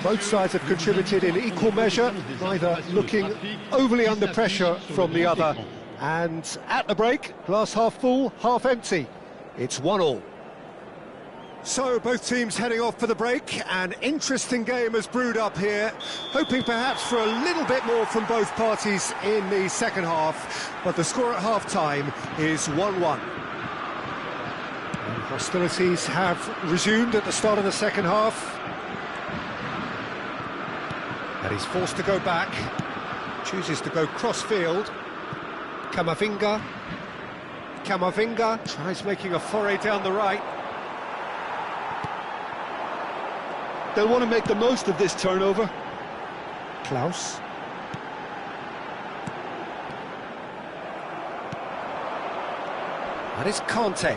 Both sides have contributed in equal measure, neither looking overly under pressure from the other. And at the break, glass half full, half empty. It's 1-1. So both teams heading off for the break. An interesting game has brewed up here, hoping perhaps for a little bit more from both parties in the second half, but the score at half-time is 1-1. And hostilities have resumed at the start of the second half. And he's forced to go back, chooses to go cross-field. Camavinga tries making a foray down the right. They'll want to make the most of this turnover. Klaus. That is Conte.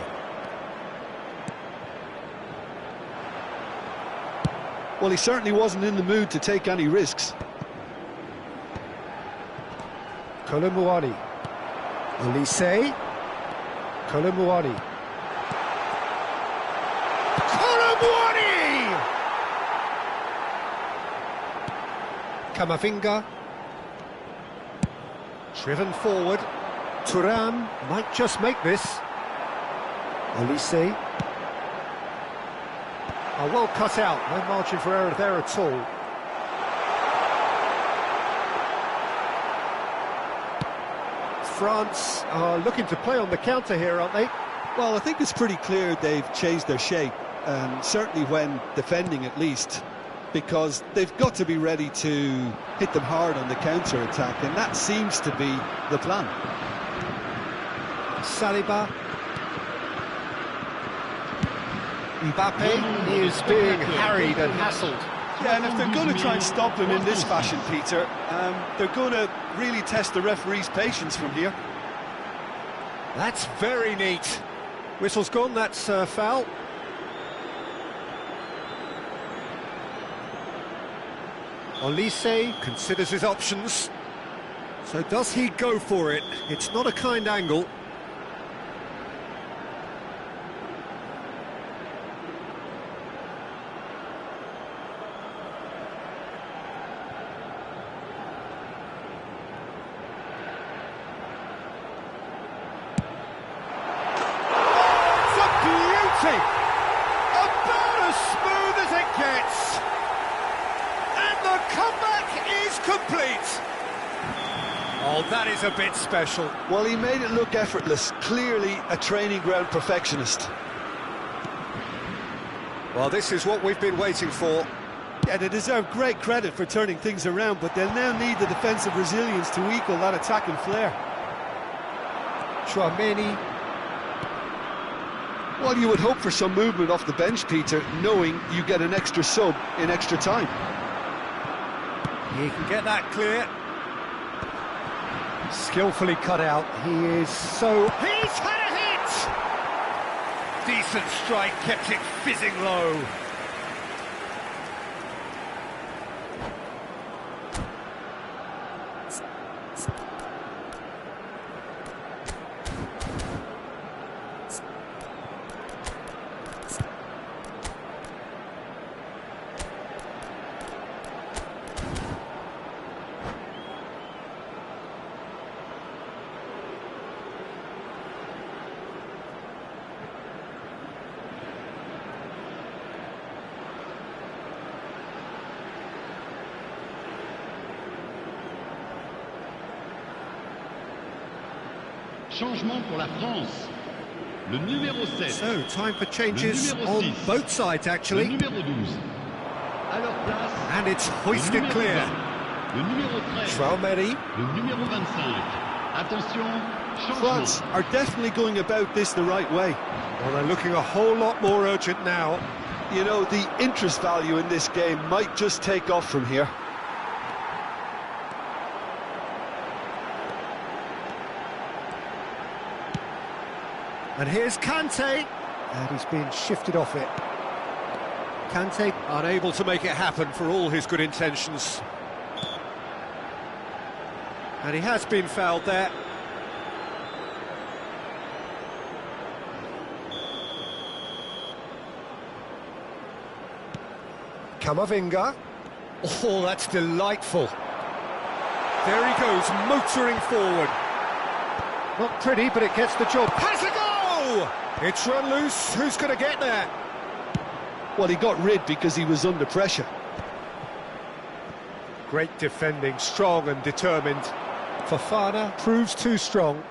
Well, he certainly wasn't in the mood to take any risks. Colomboani. Olise. Colomboani. Camavinga. Driven forward. Thuram might just make this. Olise. Oh, well cut out. No margin for error there at all. France are looking to play on the counter here, aren't they? Well, I think it's pretty clear they've changed their shape, certainly when defending at least, because they've got to be ready to hit them hard on the counter-attack, and that seems to be the plan. Saliba. Mbappe is being harried and hassled. Yeah, and if they're going to try and stop him in this fashion, Peter, they're going to really test the referee's patience from here. That's very neat. Whistle's gone, that's foul. Olise considers his options. So does he go for it? It's not a kind angle. About as smooth as it gets, and the comeback is complete. Oh, that is a bit special. Well, he made it look effortless, clearly a training ground perfectionist. Well, this is what we've been waiting for. Yeah, they deserve great credit for turning things around, but they'll now need the defensive resilience to equal that attacking flair. Chouameni. Well, you would hope for some movement off the bench, Peter, knowing you get an extra sub in extra time. He can get that clear. Skillfully cut out. He is so... He's had a hit! Decent strike, kept it fizzing low. Changement pour la France. Le numéro 7. So, time for changes on both sides, Le actually. numéro 12. À leur place. And it's hoisted le clear. 20. Le numéro 13. Chouameni. Le numéro 25. Attention, France changement. are definitely going about this the right way. Well, they're looking a whole lot more urgent now. You know, the interest value in this game might just take off from here. And here's Kante. And he's been shifted off it. Kante unable to make it happen for all his good intentions. And he has been fouled there. Camavinga. Oh, that's delightful. There he goes, motoring forward. Not pretty, but it gets the job. Has a goal! It's run loose. Who's going to get there? Well, he got rid because he was under pressure. Great defending, strong and determined. Fofana proves too strong.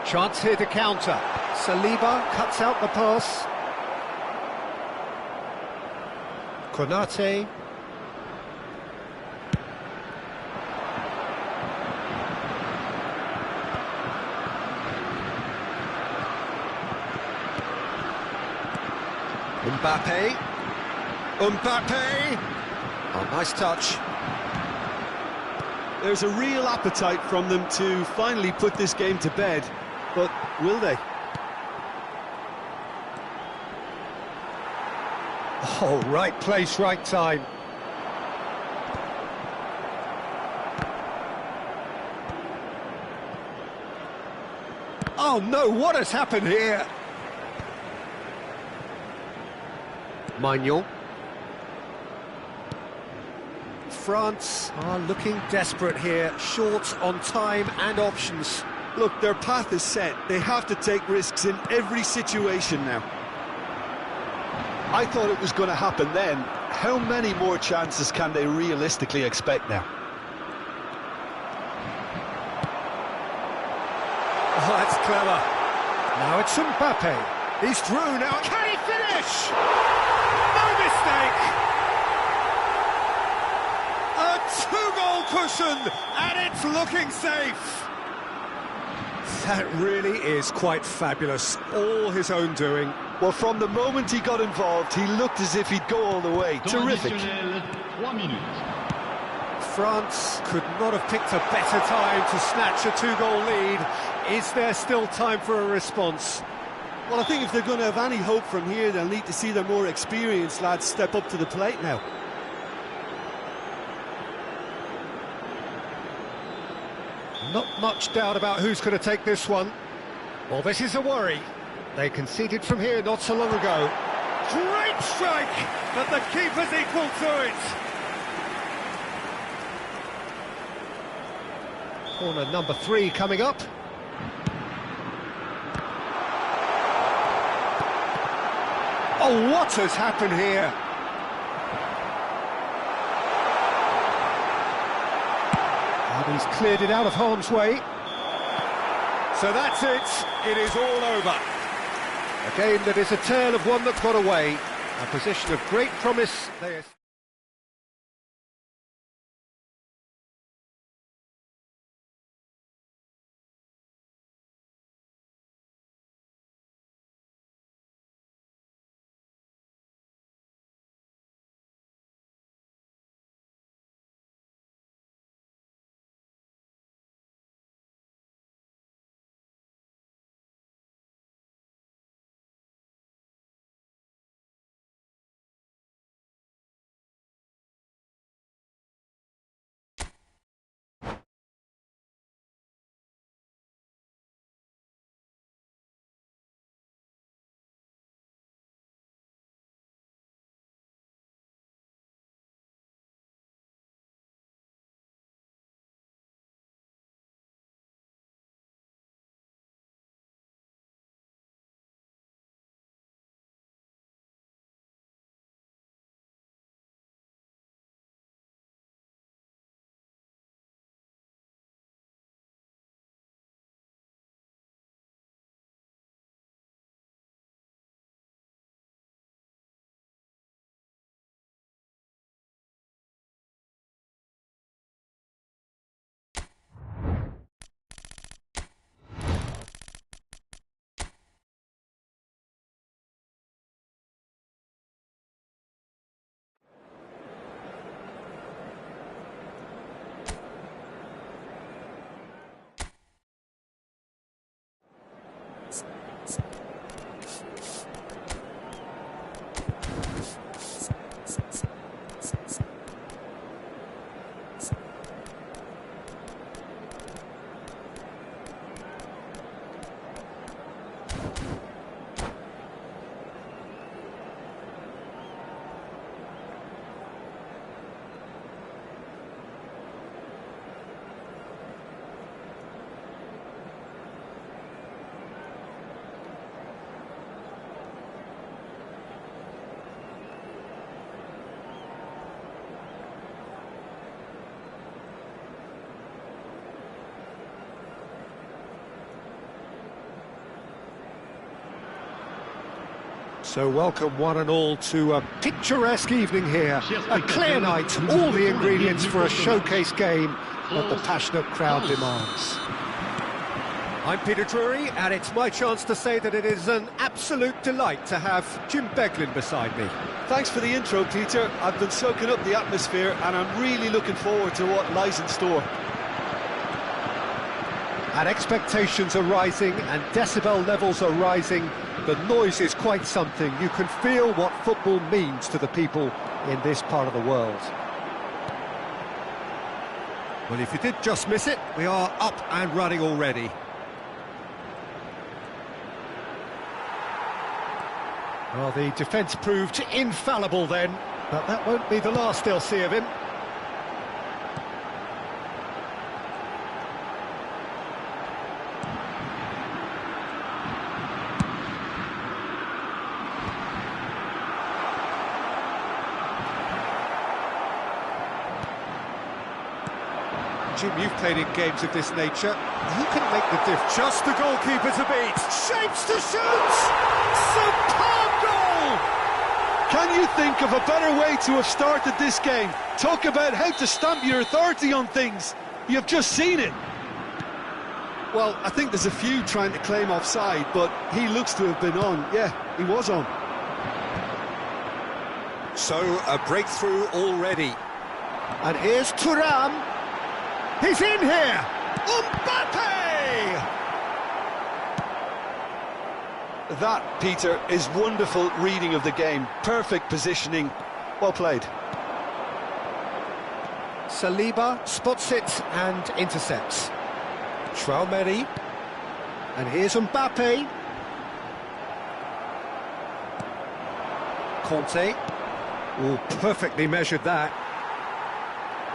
Chance here to counter. Saliba cuts out the pass. Konate. Mbappe. Mbappe. Oh, nice touch. There's a real appetite from them to finally put this game to bed, but will they? Oh, right place, right time. Oh no, what has happened here? Maignan. France are looking desperate here, short on time and options. Look, their path is set. They have to take risks in every situation now. I thought it was going to happen then. How many more chances can they realistically expect now? Oh, that's clever. Now it's Mbappe. He's through now. Can he finish? No mistake. A two-goal cushion, and it's looking safe. That really is quite fabulous. All his own doing. Well, from the moment he got involved, he looked as if he'd go all the way. Temps Terrific. additionnel, 3 minutes. France could not have picked a better time to snatch a two-goal lead. Is there still time for a response? Well, I think if they're going to have any hope from here, they'll need to see their more experienced lads step up to the plate now. Not much doubt about who's going to take this one. Well, this is a worry. They conceded from here not so long ago. Great strike, but the keeper's equal to it. Corner number 3 coming up. Oh, what has happened here? And he's cleared it out of harm's way. So that's it. It is all over. A game that is a tale of one that got away. A position of great promise. So welcome one and all to a picturesque evening here. A clear night, all the ingredients for a showcase game that the passionate crowd demands. I'm Peter Drury, and it's my chance to say that it is an absolute delight to have Jim Beglin beside me. Thanks for the intro, Peter. I've been soaking up the atmosphere, and I'm really looking forward to what lies in store. And expectations are rising, and decibel levels are rising. The noise is quite something. You can feel what football means to the people in this part of the world. Well, if you did just miss it, we are up and running already. Well, the defence proved infallible then, but that won't be the last they'll see of him. Jim, you've played in games of this nature. Who can make the diff? Just the goalkeeper to beat. Shapes to shoot! Superb goal! Can you think of a better way to have started this game? Talk about how to stamp your authority on things. You've just seen it. Well, I think there's a few trying to claim offside, but he looks to have been on. Yeah, he was on. So, a breakthrough already. And here's Thuram. He's in here! Mbappe! That, Peter, is wonderful reading of the game. Perfect positioning. Well played. Saliba spots it and intercepts. Traoré. And here's Mbappe. Conte. Oh, perfectly measured that.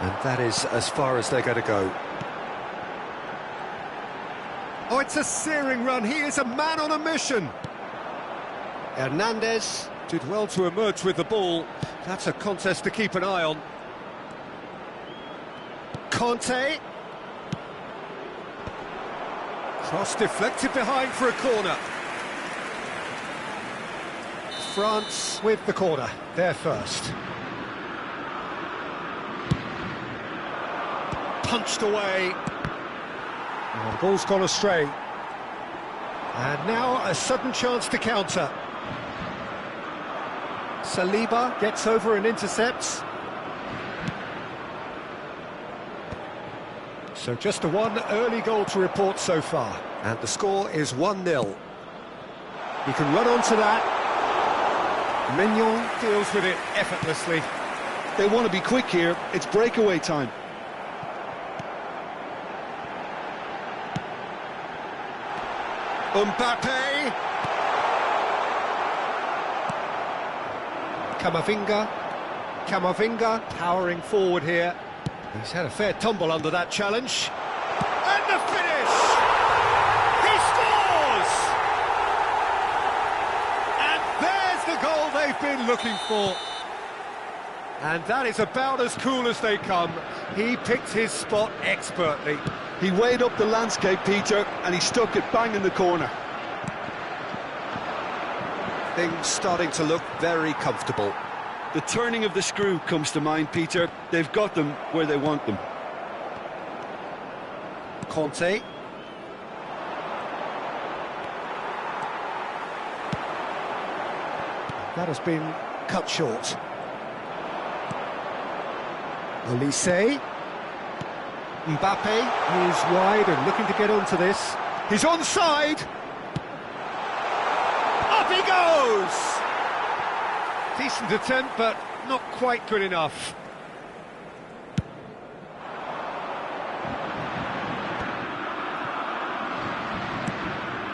And that is as far as they're going to go. Oh, it's a searing run. He is a man on a mission. Hernandez did well to emerge with the ball. That's a contest to keep an eye on. Conte. Cross deflected behind for a corner. France with the corner, they're first. Punched away. Oh, the ball's gone astray. And now a sudden chance to counter. Saliba gets over and intercepts. So just a one early goal to report so far. And the score is 1-0. He can run onto that. Mignon deals with it effortlessly. They want to be quick here. It's breakaway time. Mbappe. Camavinga powering forward here. He's had a fair tumble under that challenge. And the finish! He scores! And there's the goal they've been looking for. And that is about as cool as they come. He picked his spot expertly. He weighed up the landscape, Peter, and he stuck it bang in the corner. Things starting to look very comfortable. The turning of the screw comes to mind, Peter. They've got them where they want them. Conte. That has been cut short. Olise. Mbappe is wide and looking to get onto this. He's onside. Up he goes! Decent attempt, but not quite good enough.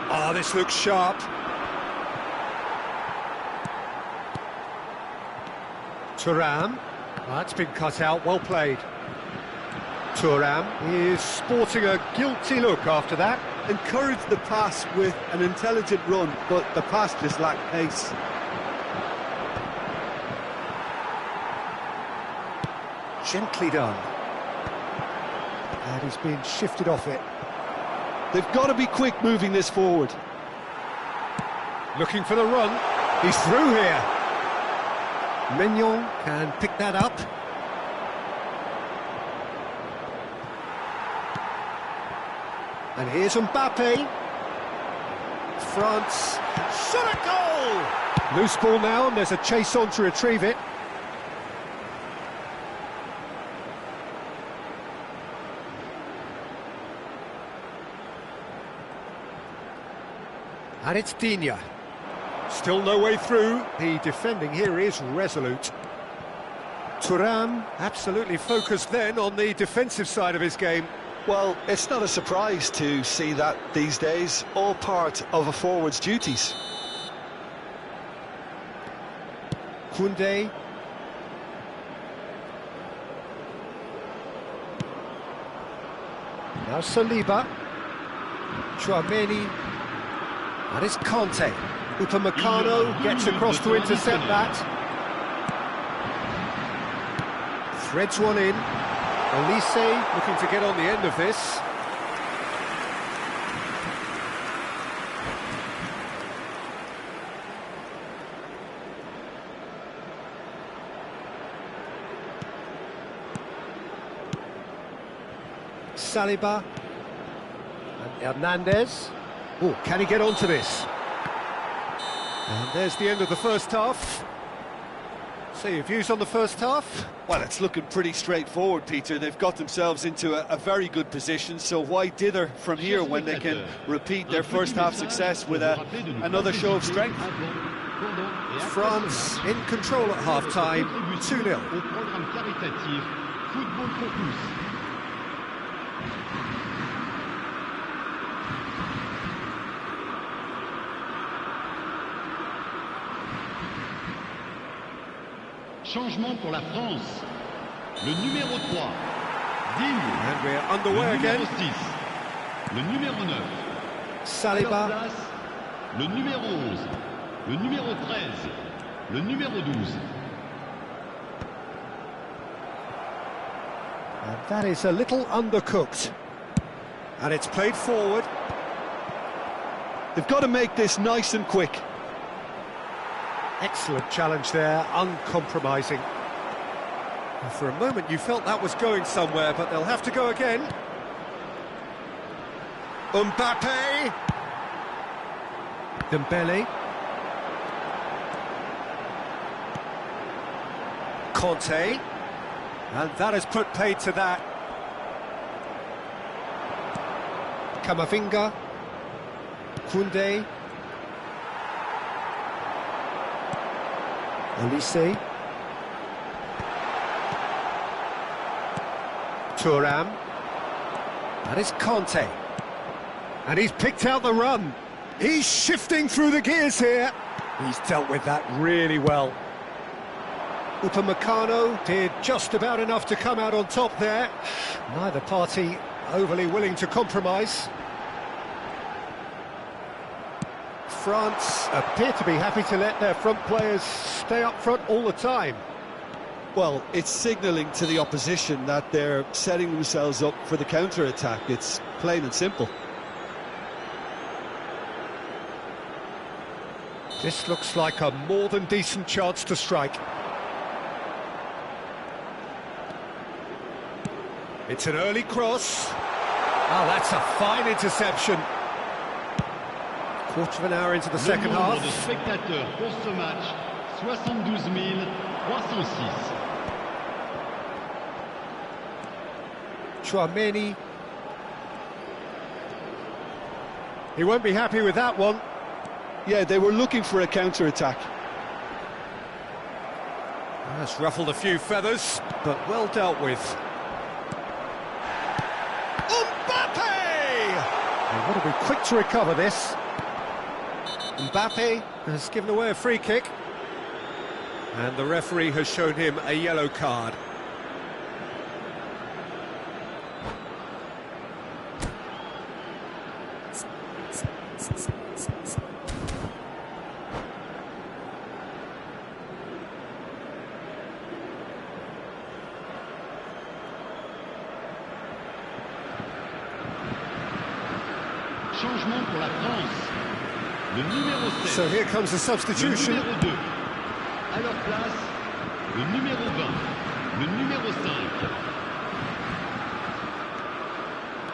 Oh, this looks sharp. Thuram. That's been cut out, well played. Thuram is sporting a guilty look after that. Encouraged the pass with an intelligent run, but the pass just lacked pace. Gently done. And he's been shifted off it. They've got to be quick moving this forward. Looking for the run. He's through here. Mignon can pick that up. And here's Mbappe. France shot a goal! Loose ball now, and there's a chase on to retrieve it. And it's Digne. Still no way through. The defending here is resolute. Thuram absolutely focused then on the defensive side of his game. Well, it's not a surprise to see that these days, all part of a forward's duties. Koundé. Now Saliba. Chouameni. And it's Conte. Upamecano gets across to intercept that. Threads one in. Olise looking to get on the end of this. Saliba. And Hernandez. Oh, can he get onto this? And there's the end of the first half. So your views on the first half? Well, it's looking pretty straightforward, Peter. They've got themselves into a very good position, so why dither from here when they can repeat their first half success with another show of strength? France in control at half-time, 2-0. Changement pour la France. Le numéro 3, Digne. And we're underway Le again. numéro 6, le numéro 9. Saliba. À leur place, le numéro 11, le numéro 13, le numéro 12. And that is a little undercooked. And it's played forward. They've got to make this nice and quick. Excellent challenge there, uncompromising. And for a moment you felt that was going somewhere, but they'll have to go again. Mbappe. Dembele. Conte. And that has put paid to that. Camavinga. Koundé. Olise. Thuram. That is Conte. And he's picked out the run. He's shifting through the gears here. He's dealt with that really well. Upamecano did just about enough to come out on top there. Neither party overly willing to compromise. France appear to be happy to let their front players stay up front all the time. Well, it's signalling to the opposition that they're setting themselves up for the counter-attack. It's plain and simple. This looks like a more than decent chance to strike. It's an early cross. Oh, that's a fine interception. Quarter of an hour into the second half. Le nombre de spectateurs pour ce match, 72 306. Chouameni. He won't be happy with that one. Yeah, they were looking for a counter-attack. That's ruffled a few feathers, but well dealt with. Mbappe! They want to be quick to recover this. Mbappe has given away a free kick. And the referee has shown him a yellow card. Changement pour la France. Le numéro 7. So here comes the substitution. Le numéro 2. À leur place, le numéro 20. Le numéro 5.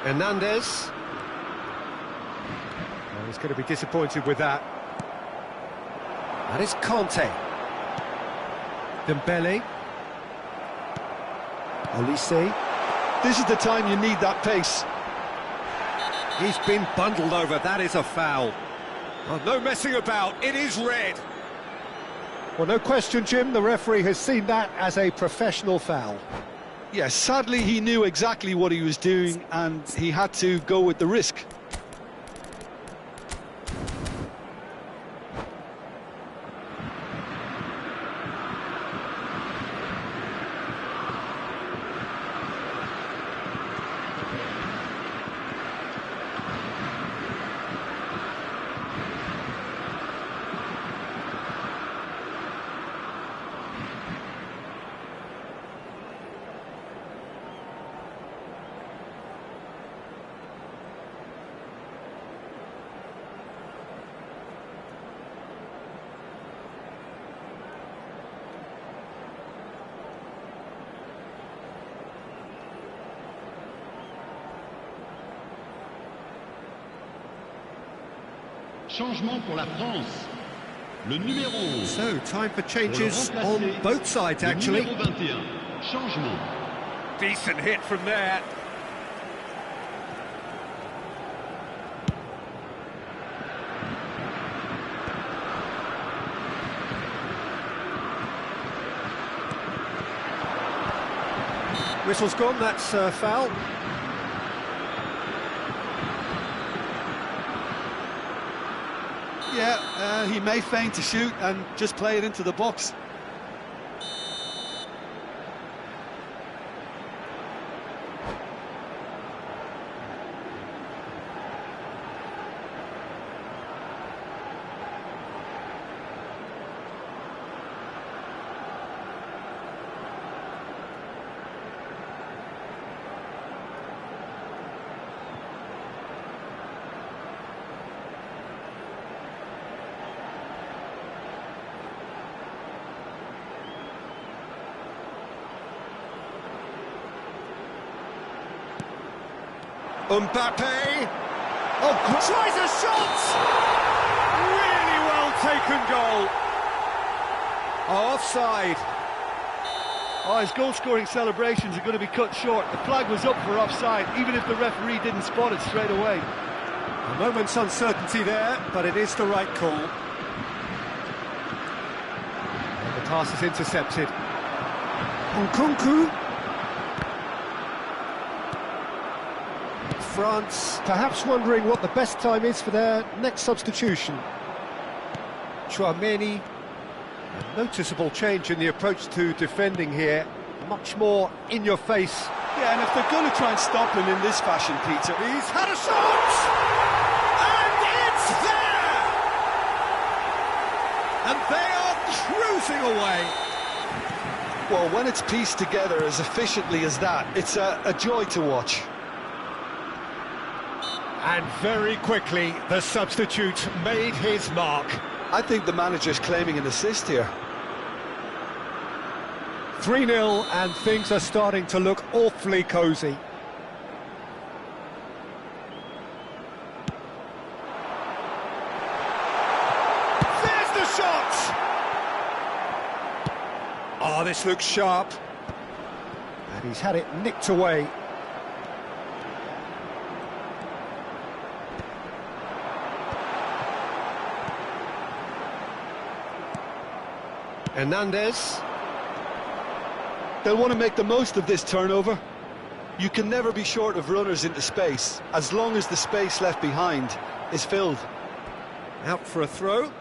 Hernandez. Oh, he's going to be disappointed with that. That is Conte. Dembele. Olise. This is the time you need that pace. He's been bundled over, that is a foul. Oh, no messing about, it is red. Well, no question, Jim, the referee has seen that as a professional foul. Yes, sadly he knew exactly what he was doing and he had to go with the risk. Changement pour la France. Le numéro. So, time for changes on both sides, actually. Le numéro 21. Changement. Decent hit from there. Whistle's gone, that's foul. Yeah, he may feign to shoot and just play it into the box. Mbappe. Oh, tries a shot! Really well taken goal. Offside. Oh, his goal-scoring celebrations are going to be cut short. The flag was up for offside, even if the referee didn't spot it straight away. A moment's uncertainty there, but it is the right call. And the pass is intercepted. Nkunku. France perhaps wondering what the best time is for their next substitution. Chouameni. A noticeable change in the approach to defending here. Much more in your face. Yeah, and if they're going to try and stop him in this fashion, Peter... He's had a shot! And it's there! And they are cruising away. Well, when it's pieced together as efficiently as that, it's a joy to watch. And very quickly, the substitute made his mark. I think the manager's claiming an assist here. 3-0, and things are starting to look awfully cosy. There's the shot! Oh, this looks sharp. And he's had it nicked away. Hernandez. They'll want to make the most of this turnover. You can never be short of runners into space, as long as the space left behind is filled. Out for a throw.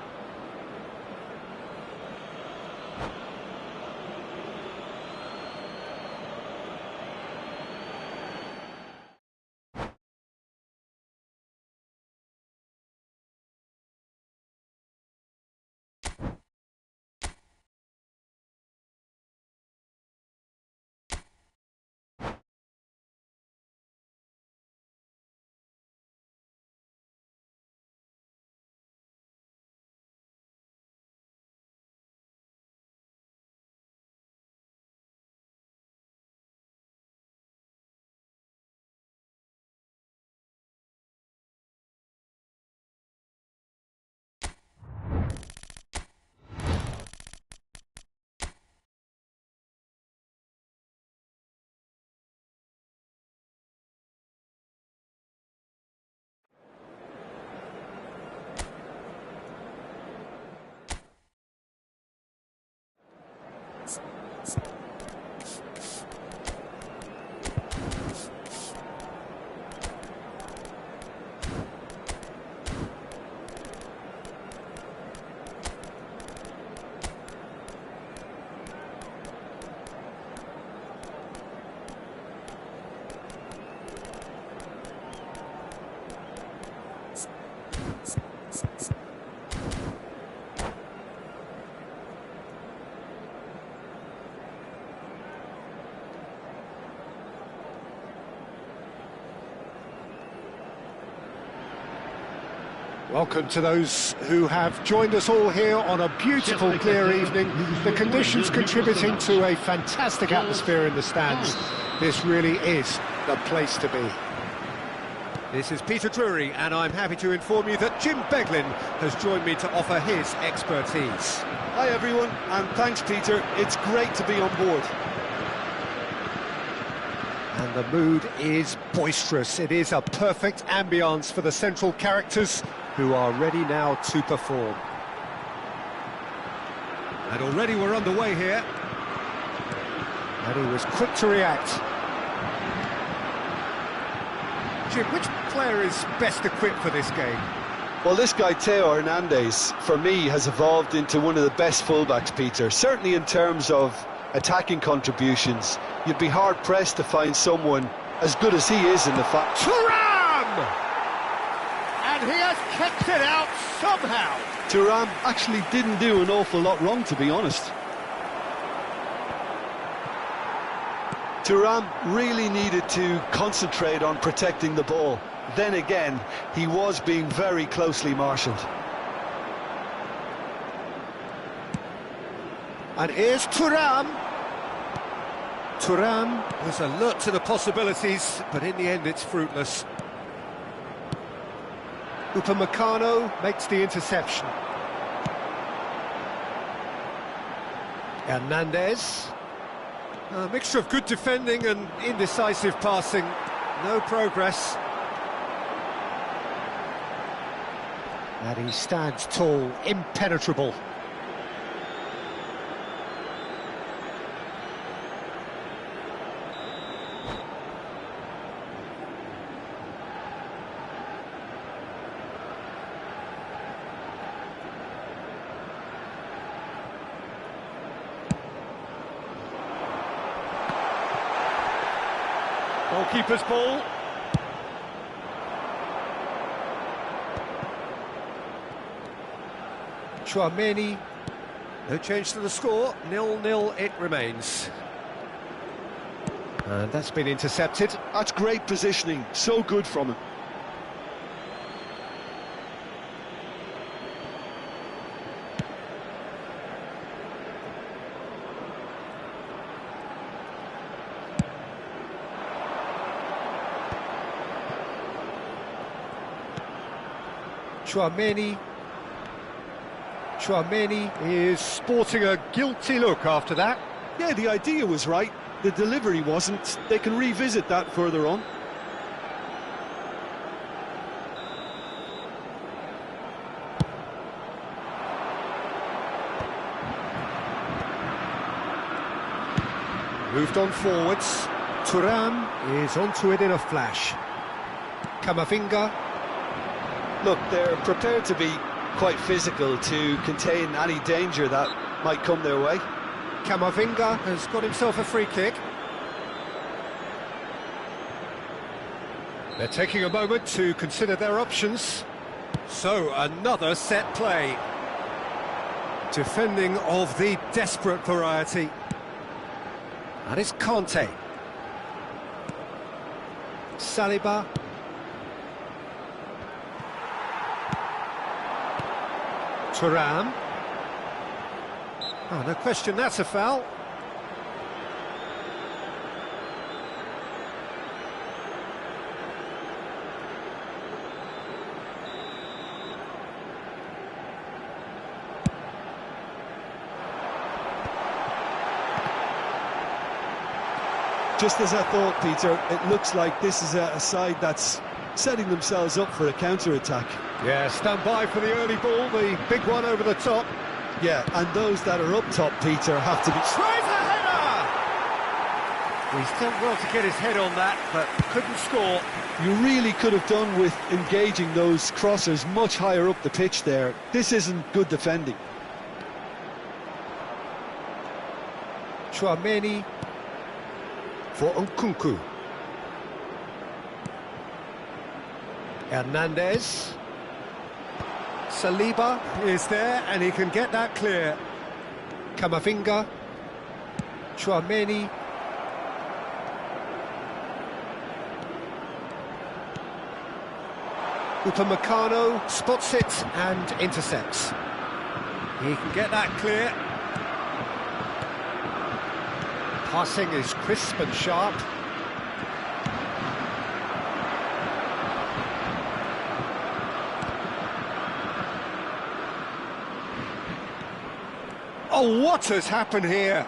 Welcome to those who have joined us all here on a beautiful, clear evening. The conditions contributing to a fantastic atmosphere in the stands. This really is the place to be. This is Peter Drury, and I'm happy to inform you that Jim Beglin has joined me to offer his expertise. Hi everyone, and thanks Peter, it's great to be on board. And the mood is boisterous. It is a perfect ambience for the central characters who are ready now to perform. And already we're underway here. And he was quick to react. Jim, which player is best equipped for this game? Well, this guy, Theo Hernandez, for me, has evolved into one of the best fullbacks, Peter. Certainly in terms of attacking contributions, you'd be hard-pressed to find someone as good as he is in the fact. Thuram! And he has kept it out somehow. Thuram actually didn't do an awful lot wrong, to be honest. Thuram really needed to concentrate on protecting the ball. Then again, he was being very closely marshalled. And here's Thuram. Thuram was alert to the possibilities, but in the end it's fruitless. Upamecano makes the interception. Hernandez. A mixture of good defending and indecisive passing. No progress. And he stands tall, impenetrable. Goalkeeper's ball. Tchouaméni. No change to the score. 0-0 it remains. And that's been intercepted. That's great positioning, so good from him. Tchouaméni is sporting a guilty look after that. Yeah, the idea was right, the delivery wasn't. They can revisit that further on. Moved on forwards. Thuram is onto it in a flash. Camavinga. Look, they're prepared to be quite physical to contain any danger that might come their way. Camavinga has got himself a free kick. They're taking a moment to consider their options. So, another set play. Defending of the desperate variety. That is Conte. Saliba. Thuram. Oh, no question, that's a foul. Just as I thought, Peter, it looks like this is a side that's setting themselves up for a counter-attack. Yeah, stand by for the early ball, the big one over the top. Yeah, and those that are up top, Peter, have to be... Tries a header! He's done well to get his head on that, but couldn't score. You really could have done with engaging those crossers much higher up the pitch there. This isn't good defending. Tchouaméni for Nkunku. Hernandez. Saliba is there and he can get that clear. Camavinga. Tchouaméni. Upamecano spots it and intercepts. He can get that clear. Passing is crisp and sharp. Oh, what has happened here?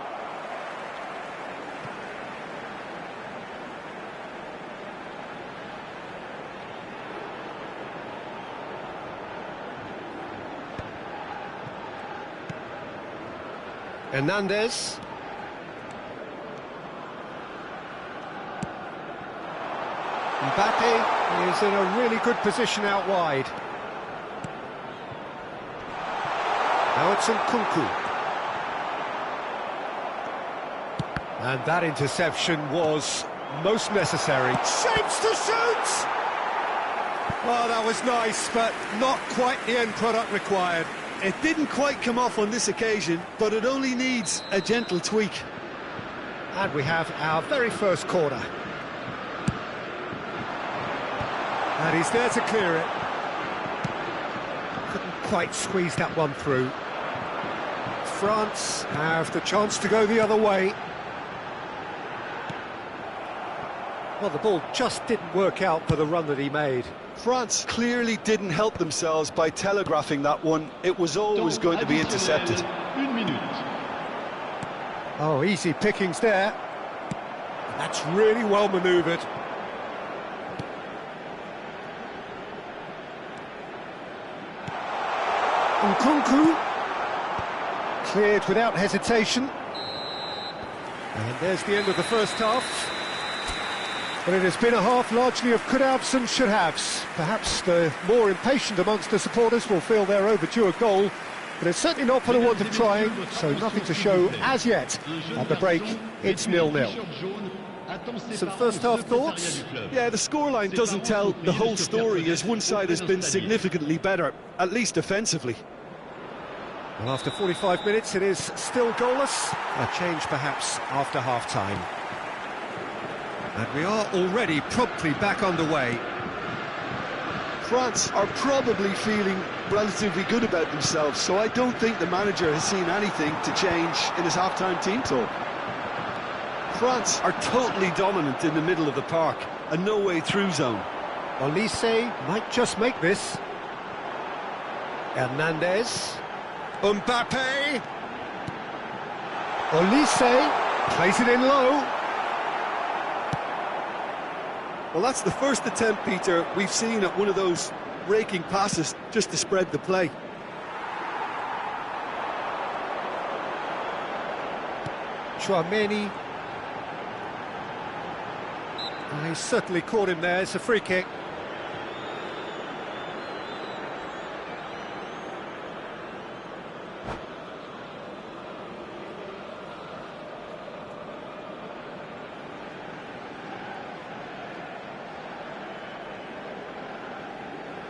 Hernandez. Mbappe is in a really good position out wide. Now it's Nkunku. And that interception was most necessary. Shapes to shoot! Well, that was nice, but not quite the end product required. It didn't quite come off on this occasion, but it only needs a gentle tweak. And we have our very first corner. And he's there to clear it. Couldn't quite squeeze that one through. France have the chance to go the other way. Well, the ball just didn't work out for the run that he made. France clearly didn't help themselves by telegraphing that one. It was always going to be intercepted. Une minute. Oh, easy pickings there. That's really well manoeuvred. Nkunku. Cleared without hesitation. And there's the end of the first half. But it has been a half largely of could-haves and should-haves. Perhaps the more impatient amongst the supporters will feel they're overdue a goal, but it's certainly not for the want of trying, so nothing to show as yet. At the break, it's 0-0. Some first-half thoughts? Yeah, the scoreline doesn't tell the whole story, as one side has been significantly better, at least offensively. Well, after 45 minutes, it is still goalless. A change, perhaps, after half-time. And we are already promptly back underway. France are probably feeling relatively good about themselves, so I don't think the manager has seen anything to change in his half-time team talk. France are totally dominant in the middle of the park, a no-way-through zone. Olise might just make this. Hernandez. Mbappe. Olise plays it in low. Well, that's the first attempt, Peter, we've seen at one of those raking passes just to spread the play. Chouameni. He certainly caught him there. It's a free kick.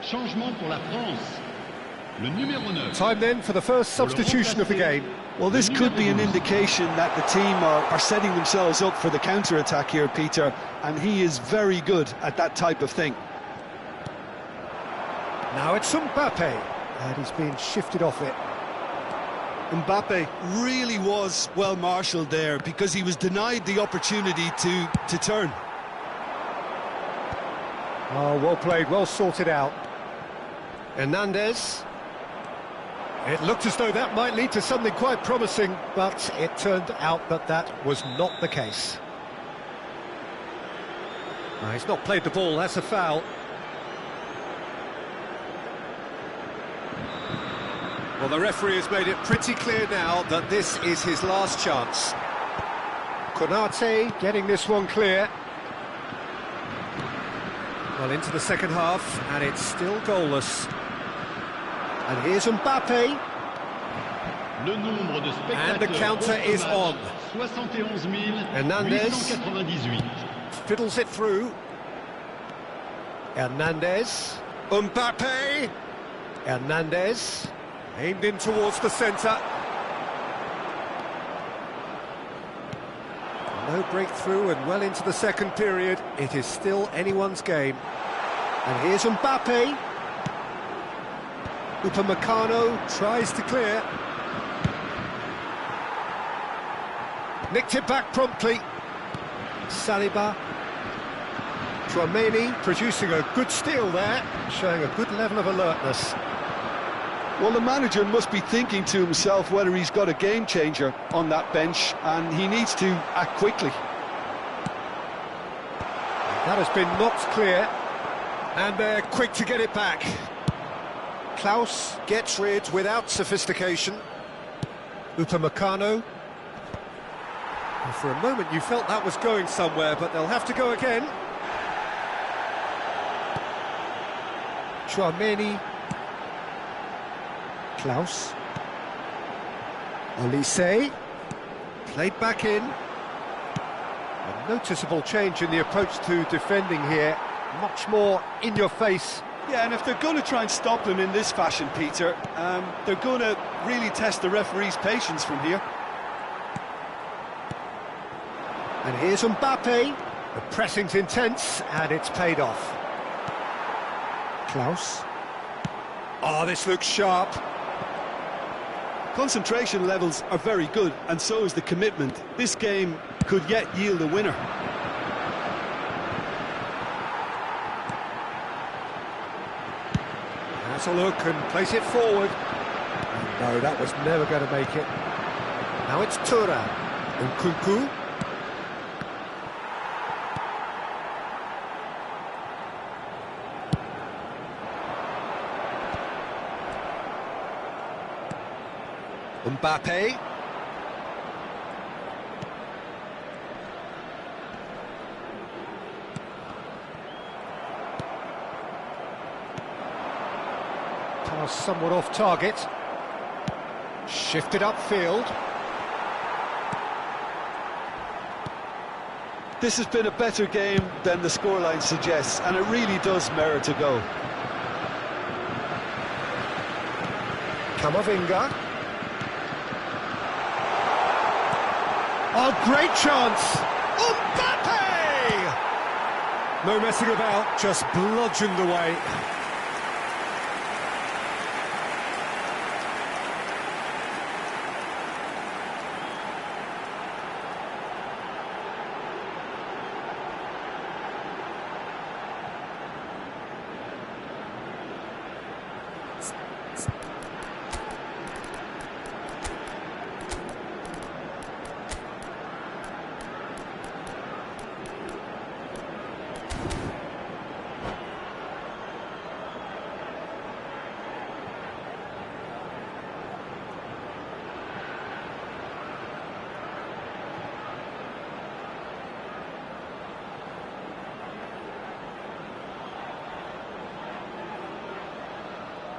Changement pour la France. Le numéro 9. Time then for the first substitution of the game. Well, this could be an indication that the team are setting themselves up for the counter-attack here, Peter, and he is very good at that type of thing. Now it's Mbappe, and he's being shifted off it. Mbappe really was well marshalled there because he was denied the opportunity to turn. Oh, well played, well sorted out. Hernandez. It looked as though that might lead to something quite promising, but it turned out that that was not the case. No, he's not played the ball, that's a foul. Well, the referee has made it pretty clear now that this is his last chance. Konate getting this one clear. Well, into the second half, and it's still goalless. And here's Mbappe. And the counter is on. Hernandez fiddles it through. Hernandez. Mbappe. Hernandez. Aimed in towards the centre. No breakthrough and well into the second period. It is still anyone's game. And here's Mbappe. Upamecano tries to clear. Nicked it back promptly. Saliba. Chouameni producing a good steal there, showing a good level of alertness. Well, the manager must be thinking to himself whether he's got a game changer on that bench, and he needs to act quickly. That has been knocked clear, and they're quick to get it back. Klaus gets rid without sophistication. Upamecano. Well, for a moment you felt that was going somewhere, but they'll have to go again. Chouameni. Klaus. Olise. Played back in. A noticeable change in the approach to defending here. Much more in your face. Yeah, and if they're going to try and stop them in this fashion, Peter, they're going to really test the referee's patience from here. And here's Mbappe. The pressing's intense, and it's paid off. Klaus. Oh, this looks sharp. Concentration levels are very good, and so is the commitment. This game could yet yield a winner. Has a look and place it forward. No, that was never going to make it. Now it's Tura. Nkunku. Mbappe. Pass somewhat off target. Shifted upfield. This has been a better game than the scoreline suggests, and it really does merit a go. Camavinga. Oh, great chance! Mbappe! No messing about, just bludgeoned away.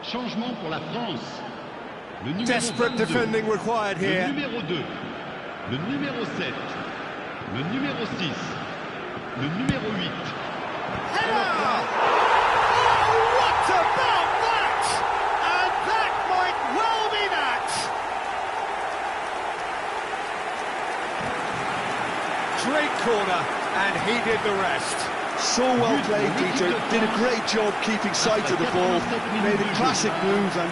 Changement pour la France. Le numéro Desperate 22, defending required here. le numéro 2, le numéro 7, le numéro 6, le numéro 8. Header! Oh, what about that? And that might well be that. Great corner, and he did the rest. So well played, Peter. Did a great job keeping sight of the ball. Made a classic move and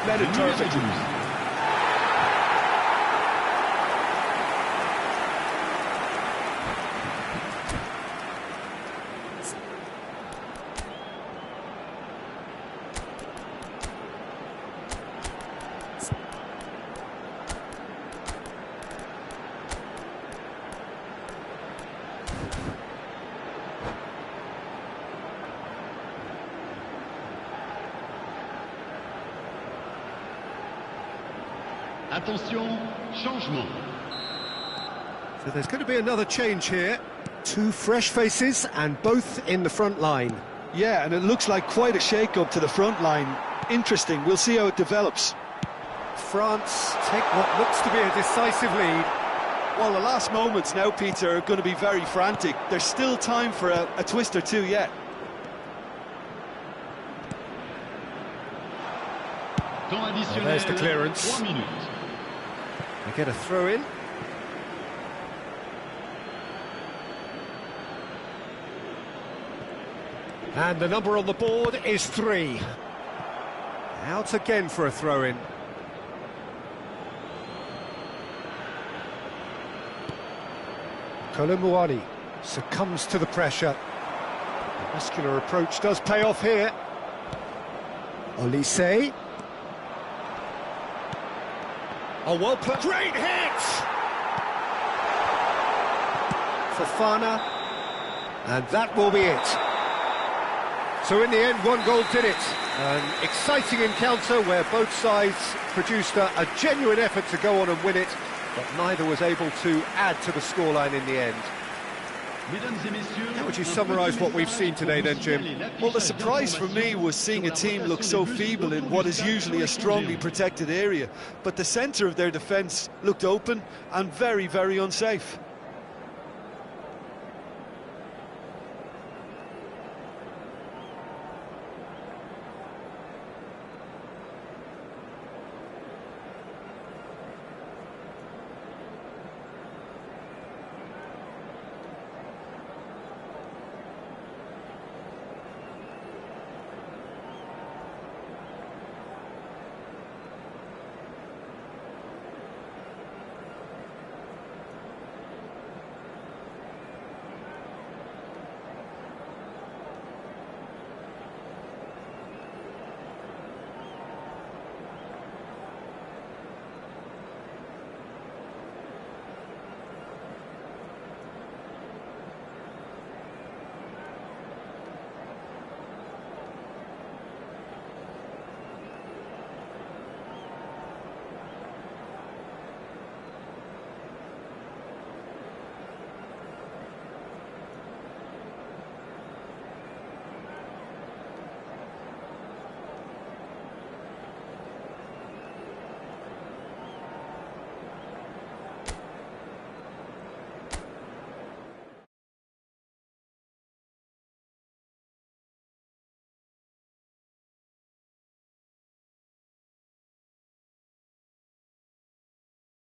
led it perfectly. Attention, changement. So there's going to be another change here. Two fresh faces and both in the front line. Yeah, and it looks like quite a shake-up to the front line. Interesting, we'll see how it develops. France take what looks to be a decisive lead. Well, the last moments now, Peter, are going to be very frantic. There's still time for a twist or two yet. Temps additionnel, there's the clearance. 3 minutes. They get a throw in. And the number on the board is 3. Out again for a throw in. Kolomuani succumbs to the pressure. The muscular approach does pay off here. Olise. A well put. Great hit! Fofana. And that will be it. So in the end, one goal did it. An exciting encounter where both sides produced a genuine effort to go on and win it, but neither was able to add to the scoreline in the end. How would you summarise what we've seen today then, Jim? Well, the surprise for me was seeing a team look so feeble in what is usually a strongly protected area, but the centre of their defence looked open and very, very unsafe.